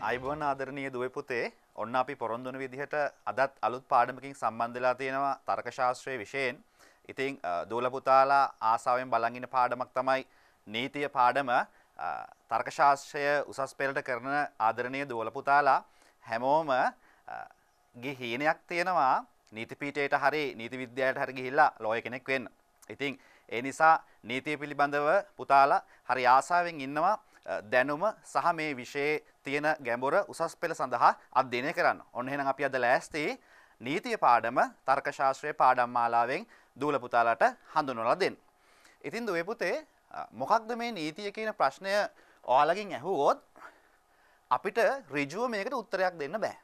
අයිබෝන් ආදරණීය දුවේ පුතේ ඔන්න අපි පොරොන්දු වෙන විදිහට අදත් අලුත් පාඩමකින් සම්බන්ධ වෙලා තියෙනවා තර්ක ශාස්ත්‍රයේ විෂයෙන්. ඉතින් දූල පුතාලා ආසාවෙන් බලන් ඉන්න පාඩමක් තමයි නීතිය පාඩම. තර්ක ශාස්ත්‍රය උසස් පෙළට කරන ආදරණීය දූල පුතාලා හැමෝම ගේ හීනයක් තියෙනවා නීති පීඨයට හරි නීති විද්‍යාවට හරි ගිහිල්ලා ලෝය කෙනෙක් වෙන්න. ඉතින් ඒ නිසා නීතිය පිළිබඳව පුතාලා හරි ආසාවෙන් ඉන්නවා දැනුම සහ මේ විෂයේ තියෙන ගැඹුර උසස් පෙළ සඳහා අධ්‍යයනය කරන්න. ඔන්න එහෙනම් අපි අද ලෑස්ති නීතිය පාඩම තර්ක ශාස්ත්‍රයේ පාඩම් මාලාවෙන් දූල පුතාලාට හඳුන්වලා දෙන්න. ඉතින් දුවේ පුතේ මොකක්ද මේ නීතිය කියන ප්‍රශ්නය ඔයාලගෙන් ඇහුවොත් අපිට ඍජුව මේකට උත්තරයක් දෙන්න බෑ.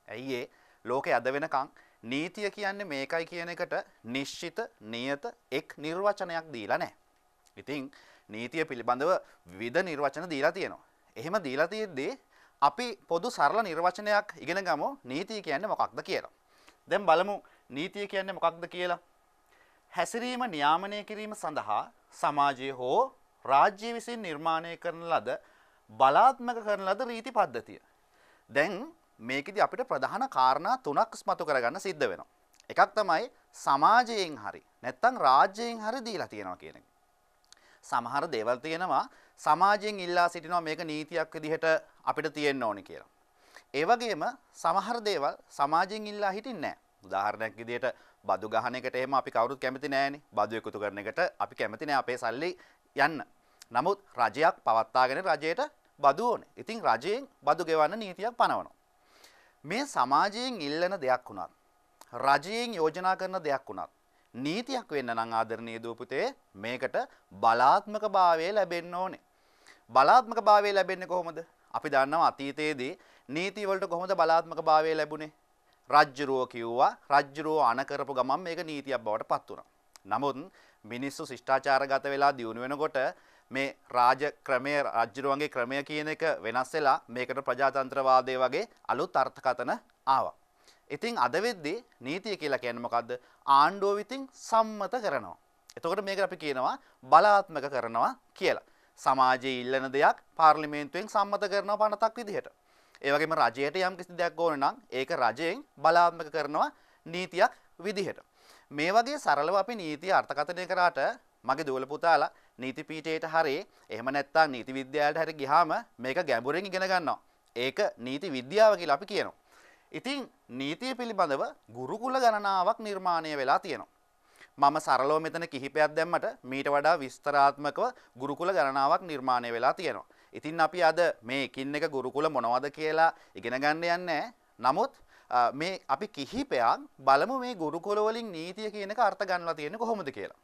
ඇයි ඒ ලෝකේ අද වෙනකන් නීතිය කියන්නේ මේකයි කියන එකට නිශ්චිත නියත එක් නිර්වචනයක් දීලා නැහැ. ඉතින් නීතිය පිළිබඳව විවිධ නිර්වචන දීලා තියෙනවා. එහෙම දීලා තියෙද්දී අපි පොදු සරල නිර්වචනයක් ඉගෙන ගමු නීතිය කියන්නේ මොකක්ද කියලා. දැන් බලමු නීතිය කියන්නේ මොකක්ද කියලා. හැසිරීම නියාමනය කිරීම සඳහා සමාජයේ හෝ රාජ්‍ය විසින් නිර්මාණය කරන ලද බලාත්මක කරන ලද රීති පද්ධතිය. දැන් මේකෙදි අපිට ප්‍රධාන කාරණා තුනක් ඉස්මතු කරගන්න සිද්ධ වෙනවා. එකක් තමයි සමාජයෙන් හරි නැත්නම් රාජ්‍යයෙන් හරි දීලා තියෙනවා කියන එක. සමහර දේවල් තියෙනවා සමාජයෙන් ඉල්ලා සිටිනවා මේක නීතියක් විදිහට අපිට තියෙන්න ඕනි කියලා. ඒ වගේම සමහර දේවල් සමාජයෙන් ඉල්ලා හිටින්නේ නැහැ. උදාහරණයක් විදිහට බදු ගහන එකට එහෙම අපි කවුරුත් කැමති නැහැනේ. බදු එකතු කරන එකට අපි කැමති නැහැ අපේ සල්ලි යන්න. නමුත් රජයක් පවත්වාගෙන රජයට බදු ඕනේ. ඉතින් රජයෙන් බදු ගෙවන්න නීතියක් පනවනවා. මේ සමාජයෙන් ඉල්ලන දෙයක් වුණත් රජයෙන් යෝජනා කරන දෙයක් වුණත් නීතියක් වෙන්න නම් ආදරණීය දූ පුතේ මේකට බලාත්මක භාවය ලැබෙන්න ඕනේ. බලාත්මක භාවය ලැබෙන්නේ කොහොමද? අපි දන්නවා අතීතයේදී නීති වලට කොහොමද බලාත්මක භාවය ලැබුණේ? රජ්ජුරුව කිව්වා රජ්ජුරුව අණ කරපු ගමන් මේක නීතියක් බවට පත් වුණා. නමුත් මිනිස්සු ශිෂ්ටාචාරගත වෙලා දියුණු වෙනකොට මේ රාජ ක්‍රමය රජ්ජුරුවන්ගේ ක්‍රමය කියන එක වෙනස් වෙලා මේකට ප්‍රජාතන්ත්‍රවාදය වගේ අලුත් අර්ථකථන ආවා. ඉතින් අද වෙද්දී නීතිය කියලා කියන්නේ මොකද්ද? ආණ්ඩුව විසින් සම්මත කරනවා. එතකොට මේකට අපි කියනවා බලාත්මක කරනවා කියලා. සමාජයේ ඉල්ලන දෙයක් පාර්ලිමේන්තුවෙන් සම්මත කරනවා පනතක් විදිහට. ඒ වගේම රජයට යම් කිසි දෙයක් ඕන නම් ඒක රජයෙන් බලාත්මක කරනවා නීතියක් විදිහට. මේ වගේ සරලව අපි නීතිය අර්ථකථනය කරාට මගේ දූල පුතාලා නීති පීඨයට හරි එහෙම නැත්නම් නීති විද්‍යාලයට හරි ගියාම මේක ගැඹුරින් ඉගෙන ගන්නවා. ඒක නීති විද්‍යාව කියලා අපි කියනවා. ඉතින් නීතිය පිළිබඳව ගුරුකුල ගණනාවක් නිර්මාණය වෙලා තියෙනවා. මම සරලව මෙතන කිහිපයක් දැම්මට මීට වඩා විස්තරාත්මකව ගුරුකුල ගණනාවක් නිර්මාණය වෙලා තියෙනවා. ඉතින් අපි අද මේ එකින් එක ගුරුකුල මොනවද කියලා ඉගෙන ගන්න යන්නේ. නමුත් මේ අපි කිහිපයක් බලමු මේ ගුරුකුල වලින් නීතිය කියන එක අර්ථ ගන්නලා තියෙන්නේ කොහොමද කියලා.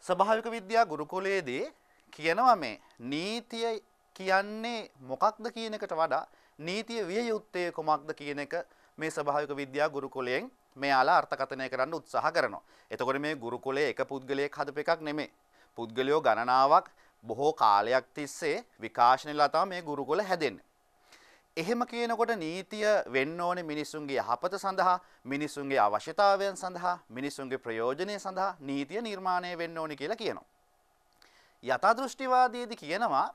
ස්වභාවික විද්‍යා ගුරුකුලයේදී කියනවා මේ නීතිය කියන්නේ මොකක්ද කියන එකට වඩා නීතිය විය යුත්තේ කොමක්ද කියන එක මේ ස්වභාවික විද්‍යා ගුරුකුලයෙන් මෙයාලා අර්ථකථනය කරන්න උත්සාහ කරනවා. එතකොට මේ ගුරුකුලයේ එක පුද්ගලයෙක් හදපු එකක් නෙමෙයි. පුද්ගලයෝ ගණනාවක් බොහෝ කාලයක් තිස්සේ විකාශනයලා තමයි මේ ගුරුකුල හැදෙන්නේ. එහෙම කියනකොට නීතිය වෙන්න ඕනේ මිනිසුන්ගේ යහපත සඳහා, මිනිසුන්ගේ අවශ්‍යතාවයන් සඳහා, මිනිසුන්ගේ ප්‍රයෝජනය සඳහා නීතිය නිර්මාණය වෙන්න ඕනේ කියලා කියනවා. යථාදෘෂ්ටිවාදයේදී කියනවා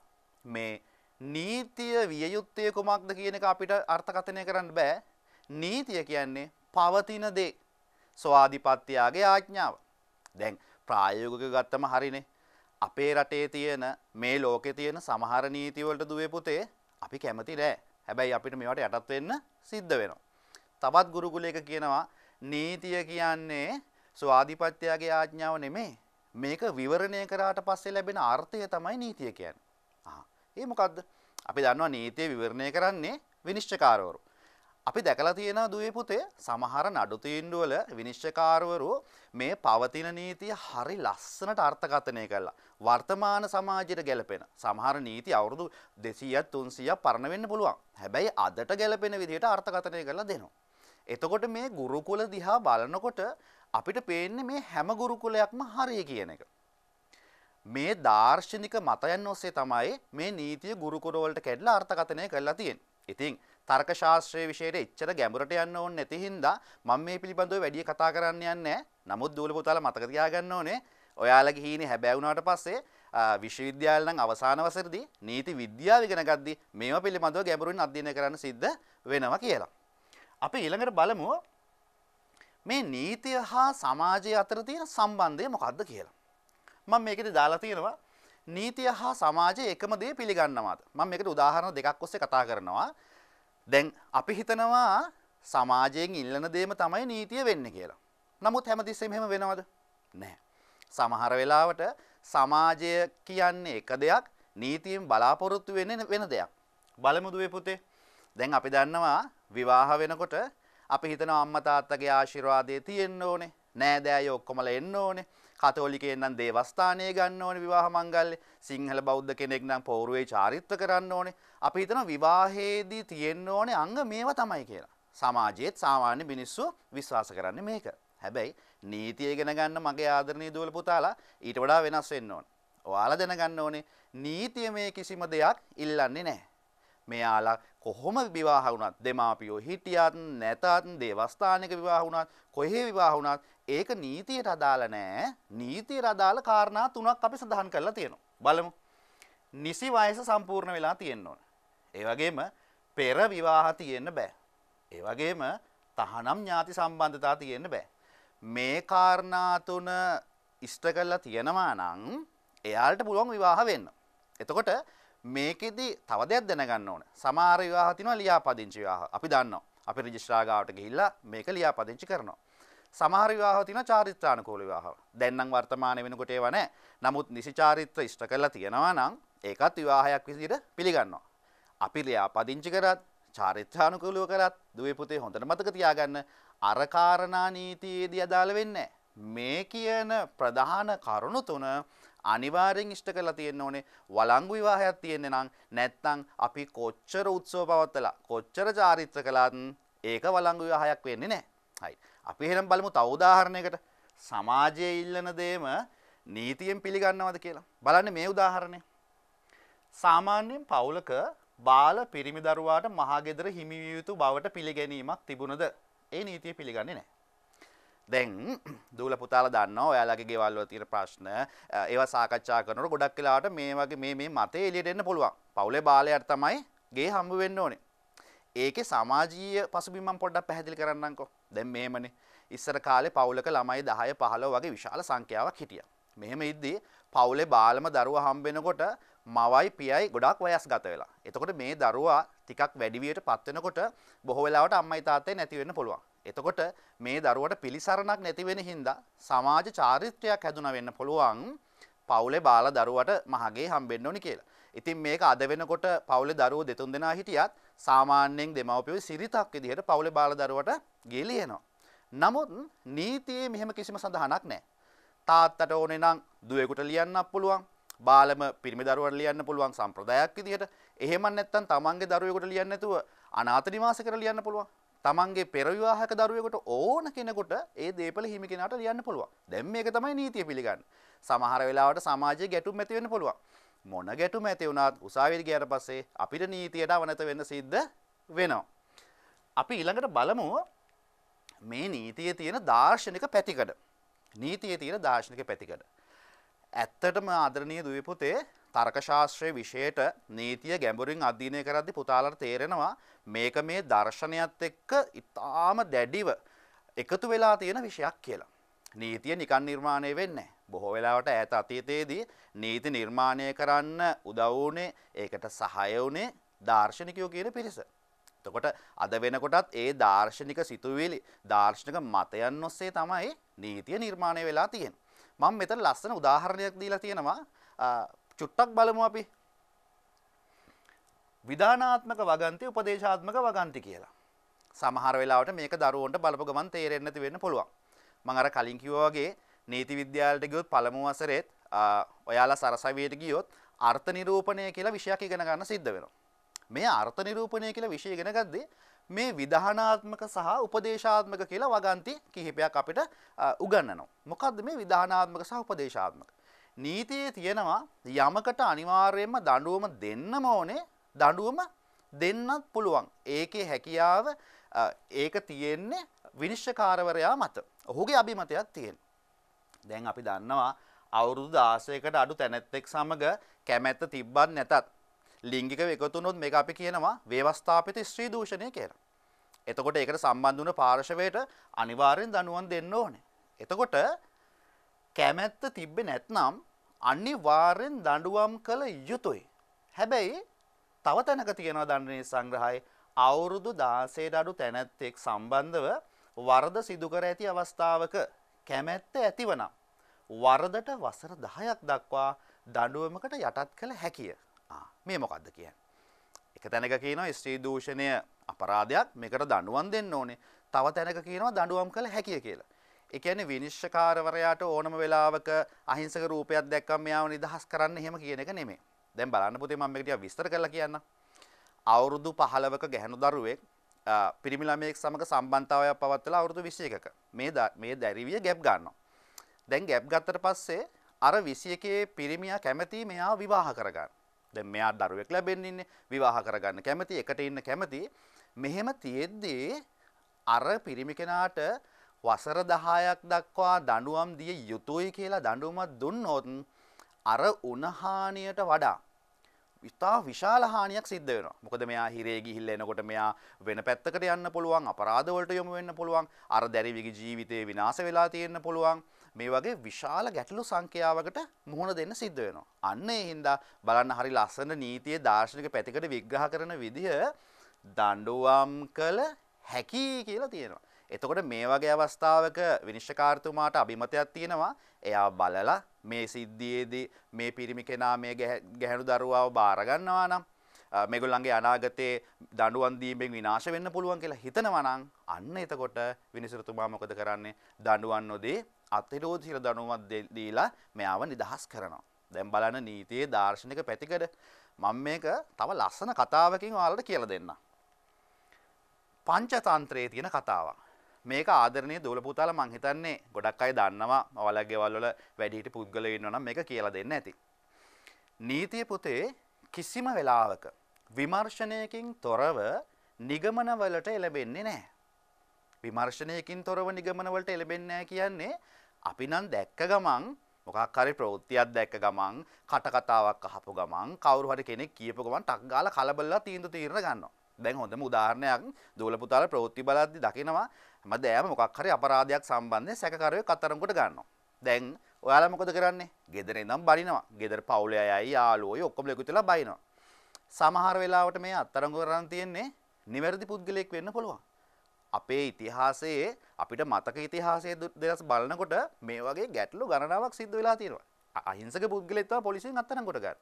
මේ නීතිය විය යුත්තේ කුමක්ද කියන එක අපිට අර්ථකථනය කරන්න බෑ. නීතිය කියන්නේ පවතින දේ. ස්වාධිපත්‍යයේ ආඥාව. දැන් ප්‍රායෝගිකව ගත්තම හරිනේ. අපේ රටේ තියෙන මේ ලෝකේ තියෙන සමහර නීති වලට දුවේ පුතේ අපි කැමති නෑ. හැබැයි අපිට මේවට යටත් වෙන්න සිද්ධ වෙනවා. තවත් ගුරුකුලයක කියනවා නීතිය කියන්නේ ස්වාධිපත්‍යයේ ආඥාව නෙමෙයි. මේක විවරණය කරාට පස්සේ ලැබෙන අර්ථය තමයි නීතිය කියන්නේ. ඒ මොකද්ද? අපි දන්නවා නීතිය විවරණය කරන්නේ විනිශ්චයකාරවරු. අපි දැකලා තියෙනවා දුවේ පුතේ සමහර නඩු තීන්දුවල විනිශ්චයකාරවරු මේ පවතින නීතිය හරි ලස්සනට අර්ථකථනය කළා. වර්තමාන සමාජයට ගැලපෙන සමහර නීති අවුරුදු 200ක් 300ක් පරණ වෙන්න පුළුවන්. හැබැයි අදට ගැලපෙන විදිහට අර්ථකථනය කරලා දෙනවා. එතකොට මේ ගුරුකුල දිහා බලනකොට අපිට පේන්නේ මේ හැම ගුරුකුලයක්ම හරිය කියන එක. මේ දාර්ශනික මතයන් ඔස්සේ තමයි මේ නීතිය ගුරුකුල වලට කැඩලා අර්ථකථනය කරලා තියෙන්නේ. ඉතින් තර්ක ශාස්ත්‍රයේ විෂයට එච්චර ගැඹුරට යන්න ඕනේ නැති හින්දා මම මේ පිළිබඳව වැඩි කතා කරන්න යන්නේ නැහැ. නමුත් දූල පුතාලා මතක තියාගන්න ඕනේ ඔයාලගේ හීනේ හැබෑ වුණාට පස්සේ විශ්වවිද්‍යාල නම් අවසාන වසරේදී නීති විද්‍යාව ඉගෙන ගද්දී මේවා පිළිබඳව ගැඹුරින් අධ්‍යයනය කරන්න සිද්ධ වෙනවා කියලා. අපි ඊළඟට බලමු මේ නීතිය හා සමාජය අතර තියෙන සම්බන්ධය මොකක්ද කියලා. මම මේකෙදි දාලා තියෙනවා නීතිය හා සමාජය එකම දේ පිළිගන්නවාද? මම මේකට උදාහරණ දෙකක් ඔස්සේ කතා කරනවා. දැන් අපි හිතනවා සමාජයෙන් ඉල්ලන දේම තමයි නීතිය වෙන්නේ කියලා. නමුත් හැමතිස්සෙම එහෙම වෙනවද? නැහැ. සමහර වෙලාවට සමාජය කියන්නේ එක දෙයක්, නීතියෙන් බලාපොරොත්තු වෙන්නේ වෙන දෙයක්. බලමු දුවේ පුතේ. දැන් අපි දන්නවා විවාහ වෙනකොට අපි හිතනවා අම්මා තාත්තගේ ආශිර්වාදය තියෙන්න ඕනේ. නෑදෑයෝ ඔක්කොමලා එන්න ඕනේ. කතෝලිකයන් නම් දේවස්ථානයේ ගන්න ඕනේ විවාහ මංගල්‍ය. සිංහල බෞද්ධ කෙනෙක් නම් පෞරුවේ චාරිත්‍ර කරන්න ඕනේ. අපි හිතනවා විවාහයේදී තියෙන්න ඕනේ අංග මේවා තමයි කියලා. සමාජයේත් සාමාන්‍ය මිනිස්සු විශ්වාස කරන්නේ මේක. හැබැයි නීතිය ඉගෙන ගන්න මගේ ආදරණීය දුවල පුතාලා ඊට වඩා වෙනස් වෙන්න ඕනේ. ඔයාලා දැනගන්න ඕනේ නීතිය මේ කිසිම දෙයක් ඉල්ලන්නේ නැහැ. මෙයාලා කොහොම විවාහ වුණත් දෙමාපියෝ හිටියත් නැතත් දේවස්ථානික විවාහ වුණත් කොහේ විවාහ වුණත් ඒක නීතියට අදාළ නැහැ. නීතියට අදාළ කාරණා තුනක් අපි සඳහන් කරලා තියෙනවා. බලමු. නිසි වයස සම්පූර්ණ වෙලා තියෙන්න ඕන. ඒ වගේම පෙර විවාහ තියෙන්න බෑ. ඒ වගේම තහනම් ඥාති සම්බන්ධතා තියෙන්න බෑ. මේ කාරණා තුන ඉෂ්ට කරලා තියෙනවා නම් එයාලට පුළුවන් විවාහ වෙන්න. එතකොට මේකෙදි තව දෙයක් දැනගන්න ඕන. සමහර විවාහ තියෙනවා ලියාපදිංචි විවාහ. අපි දන්නවා. අපි රෙජිස්ට්‍රාර් ගාවට ගිහිල්ලා මේක ලියාපදිංචි කරනවා. සමහර විවාහ තියෙනවා චාරිත්‍රානුකූල විවාහ. දැන් නම් වර්තමානයේ වෙනකොට ඒවා නැහැ. නමුත් නිසි චාරිත්‍ර ඉෂ්ට කරලා තියෙනවා නම් ඒකත් විවාහයක් විදිහට පිළිගන්නවා. අපි ලියාපදිංචි කරත් චාරිත්‍රානුකූලව කරත් දුවේ පුතේ හොඳට මතක තියාගන්න අර කාරණා නීතියේදී අදාළ වෙන්නේ නැහැ. මේ කියන ප්‍රධාන කරුණු තුන අනිවාර්යෙන් ඉෂ්ට කරලා තියෙන්න ඕනේ. වළංගු විවාහයක් තියෙන්නේ නම් නැත්නම් අපි කොච්චර උත්සව පවත්වලා කොච්චර චාරිත්‍ර කළත් ඒක වළංගු විවාහයක් වෙන්නේ නැහැ. හරි. අපි එහෙනම් බලමු තව උදාහරණයකට. සමාජයේ ඉල්ලන දේම නීතියෙන් පිළිගන්නවද කියලා. බලන්න මේ උදාහරණය. සාමාන්‍යයෙන් පවුලක බාල පිරිමි දරුවාට මහගෙදර හිමි විය යුතු බවට පිළිගැනීමක් තිබුණද ඒ නීතිය පිළිගන්නේ නැහැ. දැන් දූල පුතාලා දන්නවා ඔයාලගේ ගෙවල් වල තියෙන ප්‍රශ්න ඒවා සාකච්ඡා කරනකොට ගොඩක් වෙලාවට මේ වගේ මේ මතේ එළියට එන්න පුළුවන්. පවුලේ බාලයාට තමයි ගේ හම්බ වෙන්න ඕනේ. ඒකේ සමාජීය පසුබිම මම පොඩ්ඩක් පැහැදිලි කරන්නම්කෝ. දැන් මෙහෙමනේ. ඉස්සර කාලේ පවුලක ළමයි 10 15 වගේ විශාල සංඛ්‍යාවක් හිටියා. මෙහෙම ඉද්දී පවුලේ බාලම දරුවා හම්බ වෙනකොට මවයි පියයි ගොඩක් වයස්ගත වෙලා. එතකොට මේ දරුවා ටිකක් වැඩි වියට පත් වෙනකොට බොහෝ වෙලාවට අම්මයි තාත්තයි නැති වෙන්න පුළුවන්. එතකොට මේ දරුවට පිළිසරණක් නැති වෙන හින්දා සමාජ චාරිත්‍රයක් හැදුනා වෙන්න පුළුවන් පවුලේ බාල දරුවට මහගේ හම්බෙන්න ඕනි කියලා. ඉතින් මේක අද වෙනකොට පවුලේ දරුවෝ දෙතුන් දෙනා හිටියත් සාමාන්‍යයෙන් දෙමව්පියෝ සිරිතක් විදිහට පවුලේ බාල දරුවට ගේ ලියනවා. නමුත් නීතියේ මෙහෙම කිසිම සඳහනක් නැහැ. තාත්තට ඕනේ නම් දුවෙකුට ලියන්නත් පුළුවන්. බාලම පිරිමි දරුවට ලියන්න පුළුවන් සම්ප්‍රදායක් විදිහට. එහෙම නැත්නම් තමන්ගේ දරුවෙකුට ලියන්න නැතුව අනාථ නිවාසයකට ලියන්න පුළුවන්. තමන්ගේ පෙර විවාහක දරුවෙකුට ඕන කෙනෙකුට ඒ දීපල හිමි කෙනාට ලියන්න පුළුවන්. දැන් මේක තමයි නීතිය පිළිගන්නේ. සමහර වෙලාවට සමාජයේ ගැටුම් ඇති වෙන්න පුළුවන්. මොන ගැටුම් ඇති වුණත් උසාවියට ගියාට පස්සේ අපිට නීතියට අවනත වෙන්න සිද්ධ වෙනවා. අපි ඊළඟට බලමු මේ නීතියේ තියෙන දාර්ශනික පැතිකඩ. නීතියේ තියෙන දාර්ශනික පැතිකඩ. ඇත්තටම ආදරණීය දුවේ පුතේ තර්ක ශාස්ත්‍රයේ විෂයට නීතිය ගැඹුරින් අධ්‍යයනය කරද්දී පුතාලට තේරෙනවා මේක මේ දර්ශනයත් එක්ක ඉතාම දැඩිව එකතු වෙලා තියෙන විෂයක් කියලා. නීතිය නිකන් නිර්මාණය වෙන්නේ නැහැ. බොහෝ වෙලාවට ඈත අතීතයේදී නීති නිර්මාණය කරන්න උදව් වුණේ ඒකට සහාය වුණේ දාර්ශනිකයෝ කියන පිරිස. එතකොට අද වෙනකොටත් ඒ දාර්ශනික සිතුවිලි දාර්ශනික මතයන් ඔස්සේ තමයි නීතිය නිර්මාණය වෙලා තියෙන්නේ. මම මෙතන ලස්සන උදාහරණයක් දීලා තියෙනවා. චුට්ටක් බලමු අපි. විධානාත්මක වගන්ති උපදේශාත්මක වගන්ති කියලා. සමහර වෙලාවට මේක දරුවන්ට බලපු ගමන් තේරෙන්නේ නැති වෙන්න පුළුවන්. මම අර කලින් කිව්වා වගේ නීති විද්‍යාලයට ගියොත් පළමු වසරේත් ඔයාලා සරසවියට ගියොත් අර්ථ නිරූපණය කියලා විෂයක් ඉගෙන ගන්න සිද්ධ වෙනවා. මේ අර්ථ නිරූපණය කියලා විෂය ඉගෙන ගද්දී මේ විධානාත්මක සහ උපදේශාත්මක කියලා වගන්ති කිහිපයක් අපිට උගන්වනවා. මොකද්ද මේ විධානාත්මක සහ උපදේශාත්මක? නීතියේ තියෙනවා යමකට අනිවාර්යයෙන්ම දඬුවම දෙන්නම ඕනේ. දඬුවම දෙන්නත් පුළුවන්. ඒකේ හැකියාව ඒක තියෙන්නේ විනිශ්චයකාරවරයා මත. ඔහුගේ අභිමතයක් තියෙනවා. දැන් අපි දන්නවා අවුරුදු 16කට අඩු තැනැත්තෙක් සමග කැමැත්ත තිබ්බත් නැතත් ලිංගිකව එකතු වුණොත් මේක අපි කියනවා ව්‍යවස්ථාපිත ස්ත්‍රී දූෂණය කියලා. එතකොට ඒකට සම්බන්ධ වුණ පාර්ශවයට අනිවාර්යෙන් දඬුවම් දෙන්න ඕනේ. එතකොට කැමැත්ත තිබ්බේ නැත්නම් අනිවාර්යෙන් දඬුවම් කළ යුතුයි. හැබැයි තව තැනක තියෙනවා දඬුවම් සංග්‍රහයේ අවුරුදු 16ට අඩු තැනැත්තෙක් සම්බන්ධව වරද සිදු කර ඇති අවස්ථාවක කැමැත්ත ඇතිවනම් වරදට වසර 10ක් දක්වා දඬුවමකට යටත් කළ හැකිය. මේ මොකද්ද කියන්නේ? එක තැනක කියනවා ස්ත්‍රී දූෂණය අපරාධයක් මේකට දඬුවම් දෙන්න ඕනේ. තව තැනක කියනවා දඬුවම් කළ හැකිය කියලා. ඒ කියන්නේ විනිශ්චයකාරවරයාට ඕනම වෙලාවක අහිංසක රූපයක් දැක්කම මෙයාව නිදහස් කරන්න එහෙම කියන එක නෙමෙයි. දැන් බලන්න පුතේ මම මේක ටිකක් විස්තර කරලා කියන්නම්. අවුරුදු 15ක ගැහැණු දරුවෙක් පිරිමි ළමයෙක් සමග සම්බන්ධතාවයක් පවත්වලා අවුරුදු 21ක මේ දැරිවිය ගැප් ගන්නවා. දැන් ගැප් ගත්තට පස්සේ අර 21 පිරිමියා කැමති මෙයාව විවාහ කරගන්න. දැන් මෙයා දරුවෙක් ලැබෙන්න ඉන්නේ විවාහ කරගන්න කැමති එකට ඉන්න කැමති. මෙහෙම තියෙද්දී අර පිරිමි කෙනාට වසර 10ක් දක්වා දඬුවම් දිය යුතුයි කියලා දඬුවමක් දුන්නොත් අර උණහානියට වඩා ඉතා විශාල හානියක් සිද්ධ වෙනවා. මොකද මෙයා හිරේ ගිහිල්ලා එනකොට මෙයා වෙන පැත්තකට යන්න පුළුවන්, අපරාධ වලට යොමු වෙන්න පුළුවන්, අර දැරිවිගේ ජීවිතේ විනාශ වෙලා තියෙන්න පුළුවන්. මේ වගේ විශාල ගැටලු සංඛ්‍යාවකට මුහුණ දෙන්න සිද්ධ වෙනවා. අන්න ඒ හින්දා බලන්න හරි ලස්සන නීතියේ දාර්ශනික පැතිකඩ විග්‍රහ කරන විදිහ දඬුවම් කළ හැකි කියලා තියෙනවා. එතකොට මේ වගේ අවස්ථාවක විනිශ්චයකාරතුමාට අභිමතයක් තියෙනවා. එයා බලලා මේ සිද්ධියේදී මේ පිරිමි කෙනා මේ ගැහැණු දරුවාව බාර ගන්නවා නම් මේගොල්ලන්ගේ අනාගතයේ දඬුවම් දීමෙන් විනාශ වෙන්න පුළුවන් කියලා හිතනවා නම් අන්න එතකොට විනිශ්චයතුමා මොකද කරන්නේ? දඬුවම් නොදී අතිරෝධිත දඬුවමක් දීලා මෙයාව නිදහස් කරනවා. දැන් බලන්න නීතියේ දාර්ශනික පැතිකඩ මම මේක තව ලස්සන කතාවකින් ඔයාලට කියලා දෙන්නම්. පංචතන්ත්‍රයේ තියෙන කතාවක්. මේක ආදරණීය දෝල පුතාලා මං හිතන්නේ ගොඩක් අය දන්නවා. ඔයාලගේ ගෙවල් වල වැඩිහිටි පුද්ගලයෝ ඉන්නවා නම් මේක කියලා දෙන්න ඇති. නීතිය පුතේ කිසිම වෙලාවක විමර්ශනයකින් තොරව නිගමන වලට එළඹෙන්නේ නැහැ. විමර්ශනයකින් තොරව නිගමන වලට එළඹෙන්නේ නැහැ කියන්නේ අපි නම් දැක්ක ගමන් මොකක් හරි ප්‍රවෘත්තියක් දැක්ක ගමන් කට කතාවක් අහපු ගමන් කවුරු හරි කෙනෙක් කියපු ගමන් ටක් ගාලා කලබලලා තීන්දුව తీරන ගන්නවා. දැන් හොඳම උදාහරණයක් දෝල පුතාලා ප්‍රවෘත්ති බලද්දි දකිනවා හැමදාම මොකක් හරි අපරාධයක් සම්බන්ධයෙන් සැකකරුවෙක් අත්අඩංගුවට ගන්නවා. දැන් ඔයාලා මොකද කරන්නේ? ගෙදර ඉඳන් බනිනවා. ගෙදර පවුලේ අයයි යාළුවෝයි ඔක්කොම එකතු වෙලා බනිනවා. සමහර වෙලාවට මේ අත්අඩංගුව කරන් තියෙන්නේ නිවැරදි පුද්ගලයෙක් වෙන්න පුළුවන්. අපේ ඉතිහාසයේ අපිට මතක ඉතිහාසයේ දෙලස් බලනකොට මේ වගේ ගැටලු ගණනාවක් සිද්ධ වෙලා තියෙනවා. අහිංසක පුද්ගලයෙක් තමයි පොලිසියෙන් අත්අඩංගුවට ගන්න.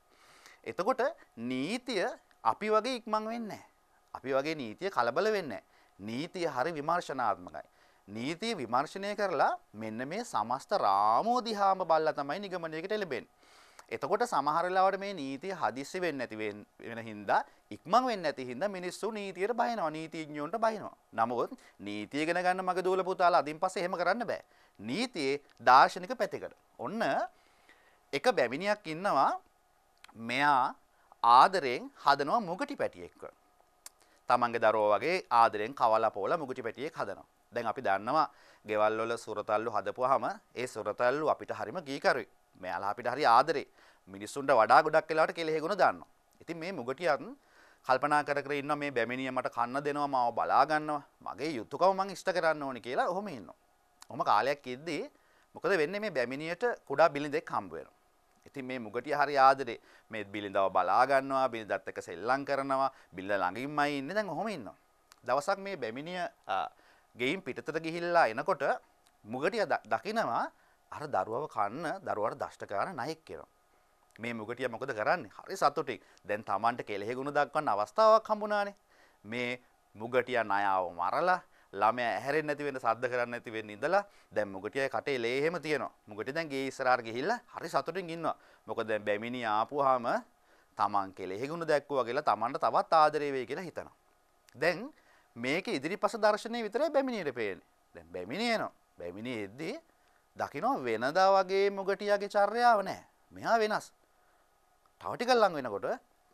එතකොට නීතිය අපි වගේ ඉක්මන් වෙන්නේ නැහැ. අපි වගේ නීතිය කලබල වෙන්නේ නැහැ. නීතිය හරි විමර්ශනාත්මකයි. නීතිය විමර්ශනය කරලා මෙන්න මේ සමස්ත රාමෝ දිහාම බලලා තමයි නිගමනයකට එළඹෙන්නේ. එතකොට සමහර වෙලාවට මේ නීතිය හදිස්සි වෙන්නේ නැති වෙන හින්දා ඉක්මන් වෙන්නේ නැති හින්දා මිනිස්සු නීතියට බහිනවා, නීතිඥයන්ට බහිනවා. නමුත් නීතිය ඉගෙන ගන්න මගේ දූල පුතාලා අදින් පස්සේ එහෙම කරන්න බෑ. නීතියේ දාර්ශනික පැතිකඩ. ඔන්න එක බැමිණියක් ඉන්නවා මෙයා ආදරෙන් හදනවා මුගටි පැටියෙක්ව. තමන්ගේ දරුවෝ වගේ ආදරෙන් කවලා පොවලා මුගටි පැටියෙක් හදනවා. දැන් අපි දන්නවා ගෙවල් වල සුරතල්ලු හදපුවාම ඒ සුරතල්ලු අපිට හරිම කීකරුයි. මෙයාලා අපිට හරි ආදරේ. මිනිස්සුන්ට වඩා ගොඩක් වෙලාවට කෙලෙහිගුණ දාන්නවා. ඉතින් මේ මුගටියත් කල්පනා කර කර ඉන්නවා මේ බැමිණිය මට කන්න දෙනවා මාව බලා ගන්නවා. මගේ යුතුයකම මං ඉෂ්ට කරන්න ඕනේ කියලා ඔහොම ඉන්නවා. ඔහොම කාලයක් ඉද්දී මොකද වෙන්නේ මේ බැමිණියට කුඩා බිලිඳෙක් හම්බ වෙනවා. ඉතින් මේ මුගටිය හරි ආදරේ. මේ බිලිඳව බලා ගන්නවා, බිලිඳත් එක්ක සෙල්ලම් කරනවා, බිලිඳ ළඟින්මයි ඉන්නේ. දැන් ඔහොම ඉන්නවා. දවසක් මේ බැමිණිය ගෙයින් පිටතට ගිහිල්ලා එනකොට මුගටිය දකිනවා අර දරුවව කන්න දරුවාට දෂ්ටකාර නයෙක් කියනවා. මේ මුගටිය මොකද කරන්නේ? හරි සතුටින්. දැන් Tamanට කෙලෙහිගුණ දක්වන්න අවස්ථාවක් හම්බුණානේ. මේ මුගටිය ණයාව මරලා ළමයා ඇහැරෙන්නේ නැති වෙන්න සද්ද කරන්නේ නැති වෙන්න ඉඳලා දැන් මුගටියගේ කටේ ලේ එහෙම තියෙනවා. මුගටිය දැන් ගේ ඉස්සරහට ගිහිල්ලා හරි සතුටින් ඉන්නවා. මොකද දැන් බැමිණිය ආපුවාම Taman කෙලෙහිගුණ දැක්කුවා කියලා Tamanට තවත් ආදරේ වෙයි කියලා හිතනවා. දැන් මේකේ ඉදිරිපස දර්ශනය විතරයි බැමිණියට පේන්නේ. දැන් බැමිණිය එනවා. බැමිණිය එද්දී දකින්න වෙනදා වගේ මුගටියාගේ චර්යාව නැහැ. මෙහා වෙනස්. තව ටිකක් ලඟ වෙනකොට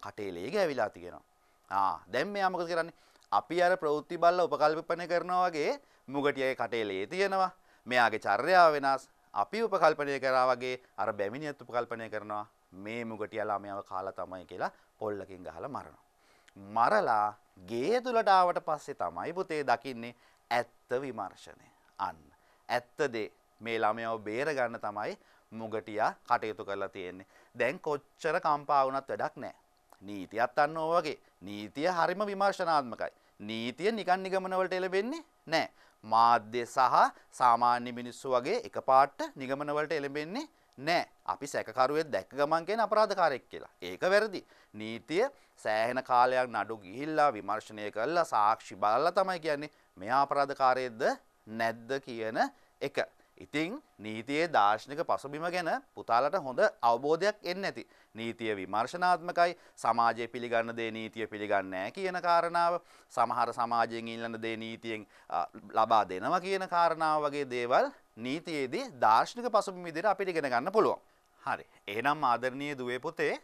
කටේ ලේ ගෑවිලා තියෙනවා. දැන් මෙයා මොකද කරන්නේ? අපි අර ප්‍රවෘත්ති බලලා උපකල්පනය කරනවා වගේ මුගටියාගේ කටේ ලේ තියෙනවා. මෙයාගේ චර්යාව වෙනස්. අපි උපකල්පනය කරා වගේ අර බැමිණියත් උපකල්පනය කරනවා මේ මුගටියා ළමයාව කාලා තමයි කියලා පොල්ලකින් ගහලා මරනවා. මරලා ගේ තුලට ආවට පස්සේ තමයි පුතේ දකින්නේ ඇත්ත විමර්ශනය. අන්න ඇත්ත දේ මේ ළමයාව බේර ගන්න තමයි මුගටියා කටයුතු කරලා තියෙන්නේ. දැන් කොච්චර කම්පා වුණත් වැඩක් නැහැ. නීතියත් අන්න ඕ වගේ. නීතිය හරිම විමර්ශනාත්මකයි. නීතිය නිකන් නිගමන වලට එළඹෙන්නේ නැහැ. මාධ්‍ය සහ සාමාන්‍ය මිනිස්සු වගේ එකපාරට නිගමන වලට එළඹෙන්නේ නැහැ. අපි සැකකරුවෙක් දැක්ක ගමන් කියන අපරාධකාරයෙක් කියලා. ඒක වැරදි. නීතිය සෑහෙන කාලයක් නඩු ගිහිල්ලා විමර්ශනය කළා සාක්ෂි බලලා තමයි කියන්නේ මෙයා අපරාධකාරයෙක්ද නැද්ද කියන එක. ඉතින් නීතියේ දාර්ශනික පසුබිම ගැන පුතාලට හොඳ අවබෝධයක් එන්නේ නැති. නීතිය විමර්ශනාත්මකයි. සමාජයේ පිළිගන්න දේ නීතිය පිළිගන්නේ නැහැ කියන කාරණාව, සමහර සමාජයෙන් ඉල්ලන දේ නීතියෙන් ලබා දෙනවා කියන කාරණාව වගේ දේවල් නීතියේදී දාර්ශනික පසුබිම විදිහට අපිට ඉගෙන ගන්න පුළුවන්. හරි. එහෙනම් ආදරණීය දුවේ පුතේ